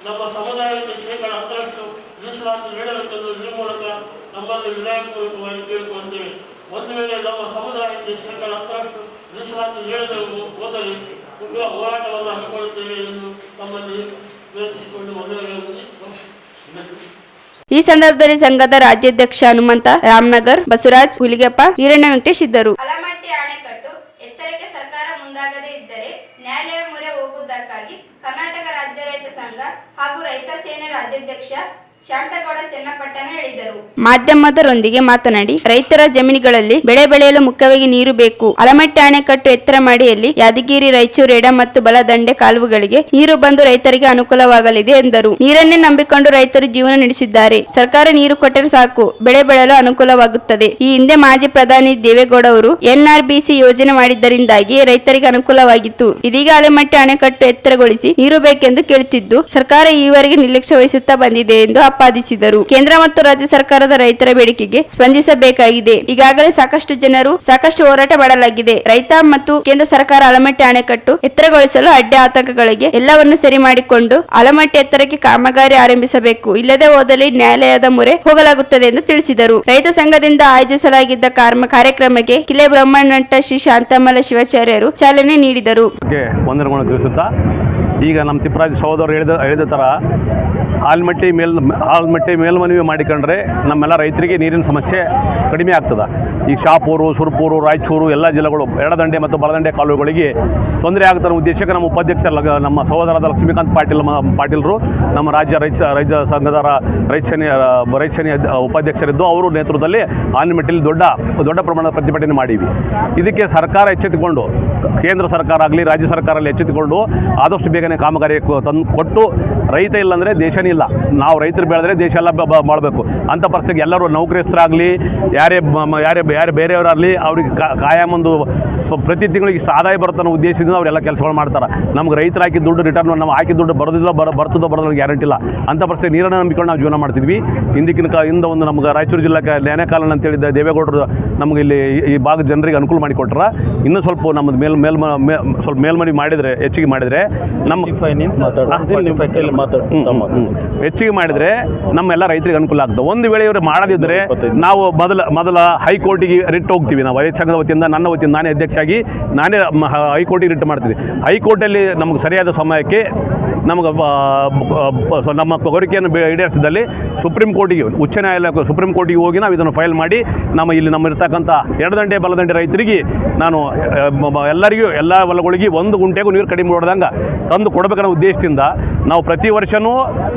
ನಮ್ಮ ಸಮುದಾಯಕ್ಕೆ -10% ಮೀಸಲಾತಿ ನೀಡಬೇಕೆಂದು ಈ ಮೂಲಕ ನಮ್ಮಲ್ಲಿ ವಿನಯಪೂರ್ವಕವಾಗಿ ಕೇಳಿಕೊಳ್ಳುತ್ತೇವೆ. ಒಂದು ವೇಳೆ ನಮ್ಮ ಸಮುದಾಯಕ್ಕೆ -10% ಮೀಸಲಾತಿ ನೀಡದೆ ಹೋದಲ್ಲಿ ಉಗ್ರ ಹೋರಾಟವನ್ನು ಹಮ್ಮಿಕೊಳ್ಳುತ್ತೇವೆ ಎಂದು ತಮ್ಮಲ್ಲಿ ವಿನಂತಿಸಿಕೊಂಡು ಮನವಿಯಲ್ಲಿ. ಈ ಸಂದರ್ಭದಲ್ಲಿ ಸಂಘದ ರಾಜ್ಯಾಧ್ಯಕ್ಷ ಹನುಮಂತ, ರಾಮನಗರ್, ಬಸವರಾಜ್, ಹುಲಿಗೆಪ್ಪ, ಈರಣ್ಣ, ವೆಂಕಟೇಶ್ ಇದ್ದರು. ಆಲಮಟ್ಟಿ ಅಣೆಕಟ್ಟು ಎತ್ತರಕ್ಕೆ ಸರ್ಕಾರ ಮುಂದಾಗದೇ ಇದ್ದರೆ ನ್ಯಾಯಾಲಯ ಮೊರೆ ಹೋಗುವುದಕ್ಕಾಗಿ ಕರ್ನಾಟಕ ರಾಜ್ಯ ರೈತ ಸಂಘ ಹಾಗೂ ರೈತ ಸೇನೆ ರಾಜ್ಯಾಧ್ಯಕ್ಷ ಶಾಂತಗೌಡ ಚನ್ನಪಟ್ಟಣ ಹೇಳಿದರು. ಮಾಧ್ಯಮದರೊಂದಿಗೆ ಮಾತನಾಡಿ, ರೈತರ ಜಮೀನುಗಳಲ್ಲಿ ಬೆಳೆ ಬೆಳೆಯಲು ಮುಖ್ಯವಾಗಿ ನೀರು ಬೇಕು. ಆಲಮಟ್ಟಿ ಅಣೆಕಟ್ಟು ಎತ್ತರ ಮಾಡಿಯಲ್ಲಿ ಯಾದಗಿರಿ, ರಾಯಚೂರು ಎಡ ಮತ್ತು ಬಲ ದಂಡೆ ಕಾಲುವೆಗಳಿಗೆ ನೀರು ಬಂದು ರೈತರಿಗೆ ಅನುಕೂಲವಾಗಲಿದೆ ಎಂದರು. ನೀರನ್ನೇ ನಂಬಿಕೊಂಡು ರೈತರು ಜೀವನ ನಡೆಸಿದ್ದಾರೆ. ಸರ್ಕಾರ ನೀರು ಕೊಟ್ಟರೆ ಸಾಕು, ಬೆಳೆ ಬೆಳೆಯಲು ಅನುಕೂಲವಾಗುತ್ತದೆ. ಈ ಹಿಂದೆ ಮಾಜಿ ಪ್ರಧಾನಿ ದೇವೇಗೌಡ ಅವರು NRBC ಯೋಜನೆ ಮಾಡಿದ್ದರಿಂದಾಗಿ ರೈತರಿಗೆ ಅನುಕೂಲವಾಗಿತ್ತು. ಇದೀಗ ಆಲಮಟ್ಟಿ ಅಣೆಕಟ್ಟು ಎತ್ತರಗೊಳಿಸಿ ನೀರು ಬೇಕೆಂದು ಕೇಳುತ್ತಿದ್ದು, ಸರ್ಕಾರ ಈವರೆಗೆ ನಿರ್ಲಕ್ಷ್ಯ ವಹಿಸುತ್ತಾ ಬಂದಿದೆ ಎಂದು ಆಪಾದಿಸಿದರು. ಕೇಂದ್ರ ಮತ್ತು ರಾಜ್ಯ ಸರ್ಕಾರದ ರೈತರ ಬೇಡಿಕೆಗೆ ಸ್ಪಂದಿಸಬೇಕಾಗಿದೆ. ಈಗಾಗಲೇ ಸಾಕಷ್ಟು ಜನರು ಸಾಕಷ್ಟು ಹೋರಾಟ ಮಾಡಲಾಗಿದೆ. ರೈತ ಮತ್ತು ಕೇಂದ್ರ ಸರ್ಕಾರ ಆಲಮಟ್ಟಿ ಅಣೆಕಟ್ಟು ಎತ್ತರಗೊಳಿಸಲು ಅಡ್ಡಿ ಆತಂಕಗಳಿಗೆ ಎಲ್ಲವನ್ನು ಸರಿ ಮಾಡಿಕೊಂಡು ಆಲಮಟ್ಟಿ ಎತ್ತರಕ್ಕೆ ಕಾಮಗಾರಿ ಆರಂಭಿಸಬೇಕು. ಇಲ್ಲದೆ ಹೋದಲ್ಲಿ ನ್ಯಾಯಾಲಯದ ಮೊರೆ ಹೋಗಲಾಗುತ್ತದೆ ಎಂದು ತಿಳಿಸಿದರು. ರೈತ ಸಂಘದಿಂದ ಆಯೋಜಿಸಲಾಗಿದ್ದ ಕಾರ್ಯಕ್ರಮಕ್ಕೆ ಕಿಲೆ ಬ್ರಹ್ಮನಟ್ಟ ಶ್ರೀ ಶಾಂತಮಲ್ಲ ಶಿವಾಚಾರ್ಯರು ಚಾಲನೆ ನೀಡಿದರು. ವಂದನೆಗಳನ್ನು ತಿಳಿಸುತ್ತಾ ಈಗ ನಮ್ಮ ತಿಪ್ಪರಾಜ್ ಸಹೋದರರು ಹೇಳಿದ ಥರ ಆಲ್ಮಟ್ಟಿ ಮೇಲ್ಮನವಿ ಮಾಡಿಕೊಂಡ್ರೆ ನಮ್ಮೆಲ್ಲ ರೈತರಿಗೆ ನೀರಿನ ಸಮಸ್ಯೆ ಕಡಿಮೆ ಆಗ್ತದೆ. ಈ ಶಾಪೂರು, ಸುರಪೂರು, ರಾಯಚೂರು ಎಲ್ಲ ಜಿಲ್ಲೆಗಳು ಎಡದಂಡೆ ಮತ್ತು ಬಲದಂಡೆ ಕಾಲುವೆಗಳಿಗೆ ತೊಂದರೆ ಆಗ್ತಾರ ಉದ್ದೇಶಕ್ಕೆ ನಮ್ಮ ಉಪಾಧ್ಯಕ್ಷರ ನಮ್ಮ ಸಹೋದರದ ಲಕ್ಷ್ಮೀಕಾಂತ್ ಪಾಟೀಲ್ರು ನಮ್ಮ ರಾಜ್ಯ ರೈತ ಸಂಘದ ರೈತ ಸೇನೆ ಉಪಾಧ್ಯಕ್ಷರಿದ್ದು ಅವರು ನೇತೃತ್ವದಲ್ಲಿ ಆಲ್ಮಟ್ಟಿಯಲ್ಲಿ ದೊಡ್ಡ ಪ್ರಮಾಣದ ಪ್ರತಿಭಟನೆ ಮಾಡೀವಿ. ಇದಕ್ಕೆ ಸರ್ಕಾರ ಎಚ್ಚೆತ್ತುಕೊಂಡು, ಕೇಂದ್ರ ಸರ್ಕಾರ ಆಗಲಿ ರಾಜ್ಯ ಸರ್ಕಾರ ಎಚ್ಚೆತ್ತುಕೊಂಡು ಆದಷ್ಟು ಬೇಗನೆ ಕಾಮಗಾರಿ ತಂದು ಕೊಟ್ಟು, ರೈತ ಇಲ್ಲಾಂದರೆ ದೇಶನೇ ಇಲ್ಲ. ನಾವು ರೈತರು ಬೆಳೆದ್ರೆ ದೇಶ ಎಲ್ಲ ಮಾಡಬೇಕು ಅಂತ ಪರಿಸ್ಥಿತಿಗೆ ಎಲ್ಲರೂ ನೌಕರಸ್ಥರಾಗಲಿ ಯಾರೇ ಬೇರೆಯವರಾಗಲಿ ಅವ್ರಿಗೆ ಕಾಯಮೊಂದು ಪ್ರತಿ ತಿಂಗಳಿಗೆ ಇಷ್ಟು ಆದಾಯ ಬರುತ್ತೆ ಅನ್ನೋ ಉದ್ದೇಶದಿಂದ ಅವರೆಲ್ಲ ಕೆಲಸಗಳು ಮಾಡ್ತಾರೆ. ನಮ್ಗೆ ರೈತರು ಹಾಕಿ ದುಡ್ಡು ರಿಟರ್ನ್ ನಾವು ಹಾಕಿ ದುಡ್ಡು ಬರ್ತದೋ ಗ್ಯಾರಂಟಿ ಇಲ್ಲ. ಅಂಥ ಪರಿಸ್ಥಿತಿ ನೀರನ್ನು ನಂಬಿಕೊಂಡು ನಾವು ಜೀವನ ಮಾಡ್ತಿದ್ವಿ. ಹಿಂದೆ ಒಂದು ನಮ್ಗೆ ರಾಯಚೂರು ಜಿಲ್ಲೆಗೆ ನ್ಯಾಯಕಾಲನ್ ಅಂತ ಹೇಳಿದ್ದ ದೇವೇಗೌಡರು ನಮ್ಗೆ ಇಲ್ಲಿ ಈ ಭಾಗದ ಜನರಿಗೆ ಅನುಕೂಲ ಮಾಡಿಕೊಟ್ರ. ಇನ್ನೂ ಸ್ವಲ್ಪ ನಮ್ಮದು ಸ್ವಲ್ಪ ಮೇಲ್ಮನವಿ ಮಾಡಿದರೆ, ಹೆಚ್ಚಿಗೆ ಮಾಡಿದರೆ ಹೆಚ್ಚಿಗೆ ಮಾಡಿದರೆ ನಮ್ಮೆಲ್ಲ ರೈತರಿಗೆ ಅನುಕೂಲ ಆಗ್ತದೆ. ಒಂದು ವೇಳೆ ಇವರು ಮಾಡದಿದ್ದರೆ ನಾವು ಮೊದಲ ಹೈಕೋರ್ಟಿಗೆ ರಿಟ್ ಹೋಗ್ತೀವಿ. ನಾವು ರೈತ ಸಂಘದ ವತಿಯಿಂದ, ನನ್ನ ವತಿಯಿಂದ ನಾನೇ ಅಧ್ಯಕ್ಷರಾಗಿ ನಾನೇ ಹೈಕೋರ್ಟಿಗೆ ರಿಟ್ ಮಾಡ್ತೀವಿ. ಹೈಕೋರ್ಟಲ್ಲಿ ನಮಗೆ ಸರಿಯಾದ ಸಮಯಕ್ಕೆ ನಮಗೆ ನಮ್ಮ ಕೋರಿಕೆಯನ್ನು ಈಡೇರಿಸಿದಲ್ಲಿ ಸುಪ್ರೀಂ ಕೋರ್ಟಿಗೆ, ಉಚ್ಚ ನ್ಯಾಯಾಲಯಕ್ಕೆ, ಸುಪ್ರೀಂ ಕೋರ್ಟಿಗೆ ಹೋಗಿ ನಾವು ಇದನ್ನು ಫೈಲ್ ಮಾಡಿ ನಮ್ಮ ಇರ್ತಕ್ಕಂಥ ಎಡದಂಡೆ ಬಲದಂಡೆ ರೈತರಿಗೆ ನಾನು ಎಲ್ಲರಿಗೂ ಎಲ್ಲ ಹೊಲಗಳಿಗೆ 1 ಗುಂಟೆಗೂ ನೀರು ಕಡಿಮೆ ಹೊಡೆದಂಗೆ ತಂದು ಕೊಡಬೇಕನ್ನೋ ಉದ್ದೇಶದಿಂದ ನಾವು ಪ್ರತಿ ವರ್ಷವೂ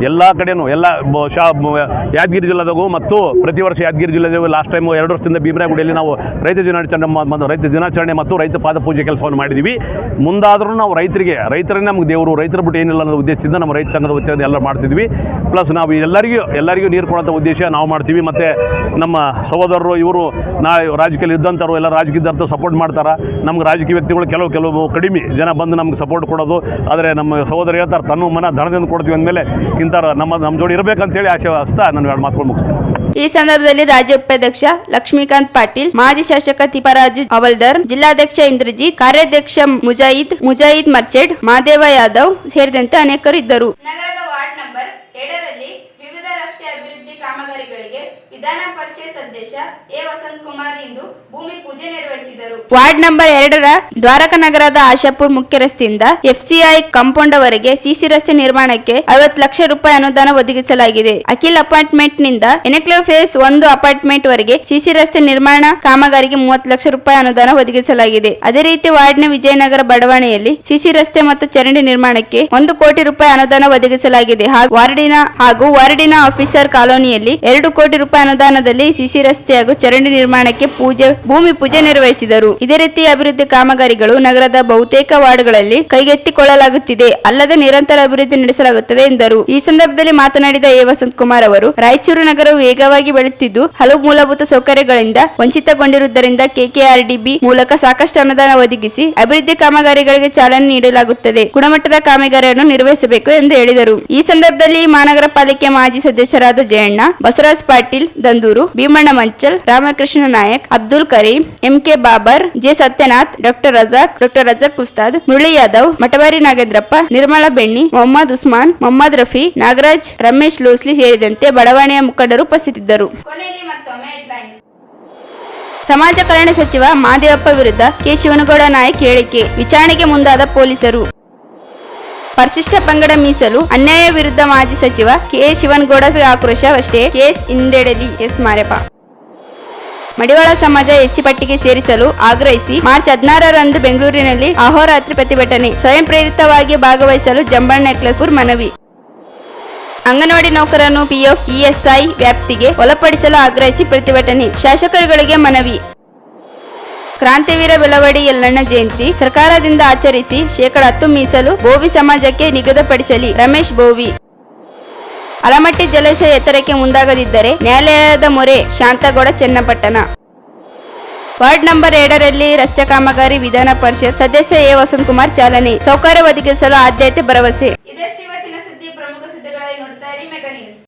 ಎಲ್ಲ ಕಡೆಯೂ ಯಾದಗಿರಿ ಜಿಲ್ಲೆದಾಗೂ ಮತ್ತು ಪ್ರತಿ ವರ್ಷ ಯಾದಗಿರಿ ಜಿಲ್ಲೆದಾಗೂ ಲಾಸ್ಟ್ ಟೈಮು 2 ವರ್ಷದಿಂದ ಭೀಮರಾಯಗುಡಿಯಲ್ಲಿ ನಾವು ರೈತ ದಿನಾಚರಣೆ ಮತ್ತು ರೈತ ಪಾದ ಪೂಜೆ ಕೆಲಸವನ್ನು ಮಾಡಿದ್ದೀವಿ. ಮುಂದಾದರೂ ನಾವು ರೈತರೇ ನಮಗೆ ದೇವರು, ರೈತರ ಬಿಟ್ಟು ಏನಿಲ್ಲ ಅನ್ನೋ ಉದ್ದೇಶದಿಂದ ನಮ್ಮ ರೈತ ಸಂಘದ ವತಿಯಿಂದ ಎಲ್ಲ ಮಾಡ್ತಿದ್ವಿ. ಪ್ಲಸ್ ನಾವು ಎಲ್ಲರಿಗೂ ನೀರು ಕೊಡೋಂಥ ಉದ್ದೇಶ ನಾವು ಮಾಡ್ತೀವಿ. ಮತ್ತು ನಮ್ಮ ಸಹೋದರರು ಇವರು ರಾಜಕೀಯ ಇದ್ದಂಥವ್ರು ಎಲ್ಲ ರಾಜಕೀಯದಂತ ಸಪೋರ್ಟ್ ಮಾಡ್ತಾರೆ. ನಮ್ಗೆ ರಾಜಕೀಯ ವ್ಯಕ್ತಿಗಳು ಕೆಲವು ಕಡಿಮೆ ಜನ ಬಂದು ನಮ್ಗೆ ಸಪೋರ್ಟ್ ಕೊಡೋದು. ಆದರೆ ನಮ್ಮ ಸಹೋದರ ಹೇಳ್ತಾರೆ ತನ್ನ ಮನ ಧನದಿಂದ ಕೊಡ್ತೀವಿ ಅಂದಮೇಲೆ ಇಂಥವ್ರು ನಮ್ಮ ಜೋಡಿ ಇರಬೇಕಂತೇಳಿ ಆಶೆ ಹಸ್ತಾ ನಾನು 2 ಮಾತುಗಳು ಮುಗಿಸ್ತೀನಿ. ಈ ಸಂದರ್ಭದಲ್ಲಿ ರಾಜ್ಯ ಉಪಾಧ್ಯಕ್ಷ ಲಕ್ಷ್ಮೀಕಾಂತ್ ಪಾಟೀಲ್, ಮಾಜಿ ಶಾಸಕ ತಿಪ್ಪರಾಜು ಹವಲ್ದಾರ್, ಜಿಲ್ಲಾಧ್ಯಕ್ಷ ಇಂದ್ರಜಿತ್, ಕಾರ್ಯಾಧ್ಯಕ್ಷ ಮುಜಾಹಿದ್ ಮರ್ಚೆಡ್, ಮಾದೇವ ಯಾದವ್ ಸೇರಿದಂತೆ ಅನೇಕರು ಇದ್ದರು. ನಗರದ ವಾರ್ಡ್ ನಂಬರ್ 7ರಲ್ಲಿ ವಿವಿಧ ರಸ್ತೆ ಅಭಿವೃದ್ಧಿ ಕಾಮಗಾರಿಗಳಿಗೆ ವಿಧಾನ ಪರಿಷತ್ ಸದಸ್ಯ ಎ ವಸಂತ್ ಕುಮಾರ್ ಇಂದು ಭೂಮಿ ಪೂಜೆ ನೆರವೇರಿಸಿದರು. ವಾರ್ಡ್ ನಂಬರ್ 2ರ ದ್ವಾರಕ ನಗರದ ಆಶಾಪುರ್ ಮುಖ್ಯ ರಸ್ತೆಯಿಂದ FCI ಕಾಂಪೌಂಡ್ ವರೆಗೆ ಸಿಸಿ ರಸ್ತೆ ನಿರ್ಮಾಣಕ್ಕೆ 50 ಲಕ್ಷ ರೂಪಾಯಿ ಅನುದಾನ ಒದಗಿಸಲಾಗಿದೆ. ಅಖಿಲ್ ಅಪಾರ್ಟ್ಮೆಂಟ್ ನಿಂದ ಎನೆಕ್ಲೇವ್ ಫೇಸ್ 1 ಅಪಾರ್ಟ್ಮೆಂಟ್ ವರೆಗೆ ಸಿಸಿ ರಸ್ತೆ ನಿರ್ಮಾಣ ಕಾಮಗಾರಿಗೆ 30 ಲಕ್ಷ ರೂಪಾಯಿ ಅನುದಾನ ಒದಗಿಸಲಾಗಿದೆ. ಅದೇ ರೀತಿ ವಾರ್ಡ್ನ ವಿಜಯನಗರ ಬಡಾವಣೆಯಲ್ಲಿ ಸಿಸಿ ರಸ್ತೆ ಮತ್ತು ಚರಂಡಿ ನಿರ್ಮಾಣಕ್ಕೆ 1 ಕೋಟಿ ರೂಪಾಯಿ ಅನುದಾನ ಒದಗಿಸಲಾಗಿದೆ. ಹಾಗೂ ವಾರ್ಡಿನ ಆಫೀಸರ್ ಕಾಲೋನಿಯಲ್ಲಿ 2 ಕೋಟಿ ರೂಪಾಯಿ ಅನುದಾನದಲ್ಲಿ ಸಿಸಿ ರಸ್ತೆ ಹಾಗೂ ಚರಂಡಿ ನಿರ್ಮಾಣಕ್ಕೆ ಭೂಮಿ ಪೂಜೆ ನೆರವೇರಿಸಿದರು. ಇದೇ ರೀತಿ ಅಭಿವೃದ್ಧಿ ಕಾಮಗಾರಿಗಳು ನಗರದ ಬಹುತೇಕ ವಾರ್ಡ್ಗಳಲ್ಲಿ ಕೈಗೆತ್ತಿಕೊಳ್ಳಲಾಗುತ್ತಿದೆ, ಅಲ್ಲದೆ ನಿರಂತರ ಅಭಿವೃದ್ಧಿ ನಡೆಸಲಾಗುತ್ತದೆ ಎಂದರು. ಈ ಸಂದರ್ಭದಲ್ಲಿ ಮಾತನಾಡಿದ ಎ ವಸಂತ್ ಕುಮಾರ್ ಅವರು, ರಾಯಚೂರು ನಗರವು ವೇಗವಾಗಿ ಬೆಳೆಯುತ್ತಿದ್ದು ಹಲವು ಮೂಲಭೂತ ಸೌಕರ್ಯಗಳಿಂದ ವಂಚಿತಗೊಂಡಿರುವುದರಿಂದ KKRDB ಮೂಲಕ ಸಾಕಷ್ಟು ಅನುದಾನ ಒದಗಿಸಿ ಅಭಿವೃದ್ಧಿ ಕಾಮಗಾರಿಗಳಿಗೆ ಚಾಲನೆ ನೀಡಲಾಗುತ್ತದೆ. ಗುಣಮಟ್ಟದ ಕಾಮಗಾರಿಯನ್ನು ನಿರ್ವಹಿಸಬೇಕು ಎಂದು ಹೇಳಿದರು. ಈ ಸಂದರ್ಭದಲ್ಲಿ ಮಹಾನಗರ ಪಾಲಿಕೆ ಮಾಜಿ ಸದಸ್ಯರಾದ Jayanna, Basavaraj Patil Danduru, Bheemanna Manchal, Ramakrishna Nayak, Abdul Karim, MK Babar, J Satyanath, doctor Razak Ustad, Murali Yadav, Matawari Nagendrappa, Nirmala Benni, Mohammed Usman, Mohammed Rafi, Nagaraj, Ramesh Losli ಸೇರಿದಂತೆ ಬಡಾವಣೆಯ ಮುಖಂಡರು ಉಪಸ್ಥಿತರಿದ್ದರು. ಕೊನೆಯಲ್ಲಿ ಮತ್ತೊಮ್ಮೆ ಹೆಡ್ಲೈನ್ಸ್. ಸಮಾಜ ಕಲ್ಯಾಣ ಸಚಿವ ಮಾದೇವಪ್ಪ ವಿರುದ್ಧ ಕೆ ಶಿವನಗೌಡ ನಾಯಕ್ ಹೇಳಿಕೆ, ವಿಚಾರಣೆಗೆ ಮುಂದಾದ ಪೊಲೀಸರು. ಪರಿಶಿಷ್ಟ ಪಂಗಡ ಮೀಸಲು ಅನ್ಯಾಯ ವಿರುದ್ಧ ಮಾಜಿ ಸಚಿವ ಕೆ ಶಿವನಗೌಡ ಆಕ್ರೋಶ ಅಷ್ಟೇ, ಕೇಸ್ ಹಿಂದೆಡೆಯಲಿ ಎಸ್ ಮಾರೆಪ್ಪ. ಮಡಿವಾಳ ಸಮಾಜ SC ಪಟ್ಟಿಗೆ ಸೇರಿಸಲು ಆಗ್ರಹಿಸಿ ಮಾರ್ಚ್ 16ರಂದು ಬೆಂಗಳೂರಿನಲ್ಲಿ ಅಹೋರಾತ್ರಿ ಪ್ರತಿಭಟನೆ, ಸ್ವಯಂ ಪ್ರೇರಿತವಾಗಿ ಭಾಗವಹಿಸಲು ಜಂಬಣ್ಣ ನೆಕ್ಲೆಸ್ಪುರ್ ಮನವಿ. ಅಂಗನವಾಡಿ ನೌಕರರನ್ನು PF ESI ವ್ಯಾಪ್ತಿಗೆ ಒಳಪಡಿಸಲು ಆಗ್ರಹಿಸಿ ಪ್ರತಿಭಟನೆ, ಶಾಸಕರುಗಳಿಗೆ ಮನವಿ. ಕ್ರಾಂತಿವೀರ ಬೆಳವಡಿ ಯಲ್ಲಣ್ಣ ಜಯಂತಿ ಸರ್ಕಾರದಿಂದ ಆಚರಿಸಿ ಶೇಕಡ 10 ಮೀಸಲು ಬೋವಿ ಸಮಾಜಕ್ಕೆ ನಿಗದಿಪಡಿಸಲಿ, ರಮೇಶ್ ಬೋವಿ. ಅಲಮಟ್ಟಿ ಜಲಾಶಯ ಎತ್ತರಕ್ಕೆ ಮುಂದಾಗದಿದ್ದರೆ ನ್ಯಾಯಾಲಯದ ಮೊರೆ, ಶಾಂತಗೌಡ ಚನ್ನಪಟ್ಟಣ. ವಾರ್ಡ್ ನಂಬರ್ 2ರಲ್ಲಿ ರಸ್ತೆ ಕಾಮಗಾರಿ ವಿಧಾನ ಪರಿಷತ್ ಸದಸ್ಯ ಎ ವಸಂತ್ ಕುಮಾರ್ ಚಾಲನೆ, ಸೌಕರ್ಯ ಒದಗಿಸಲು ಆದ್ಯತೆ ಭರವಸೆ.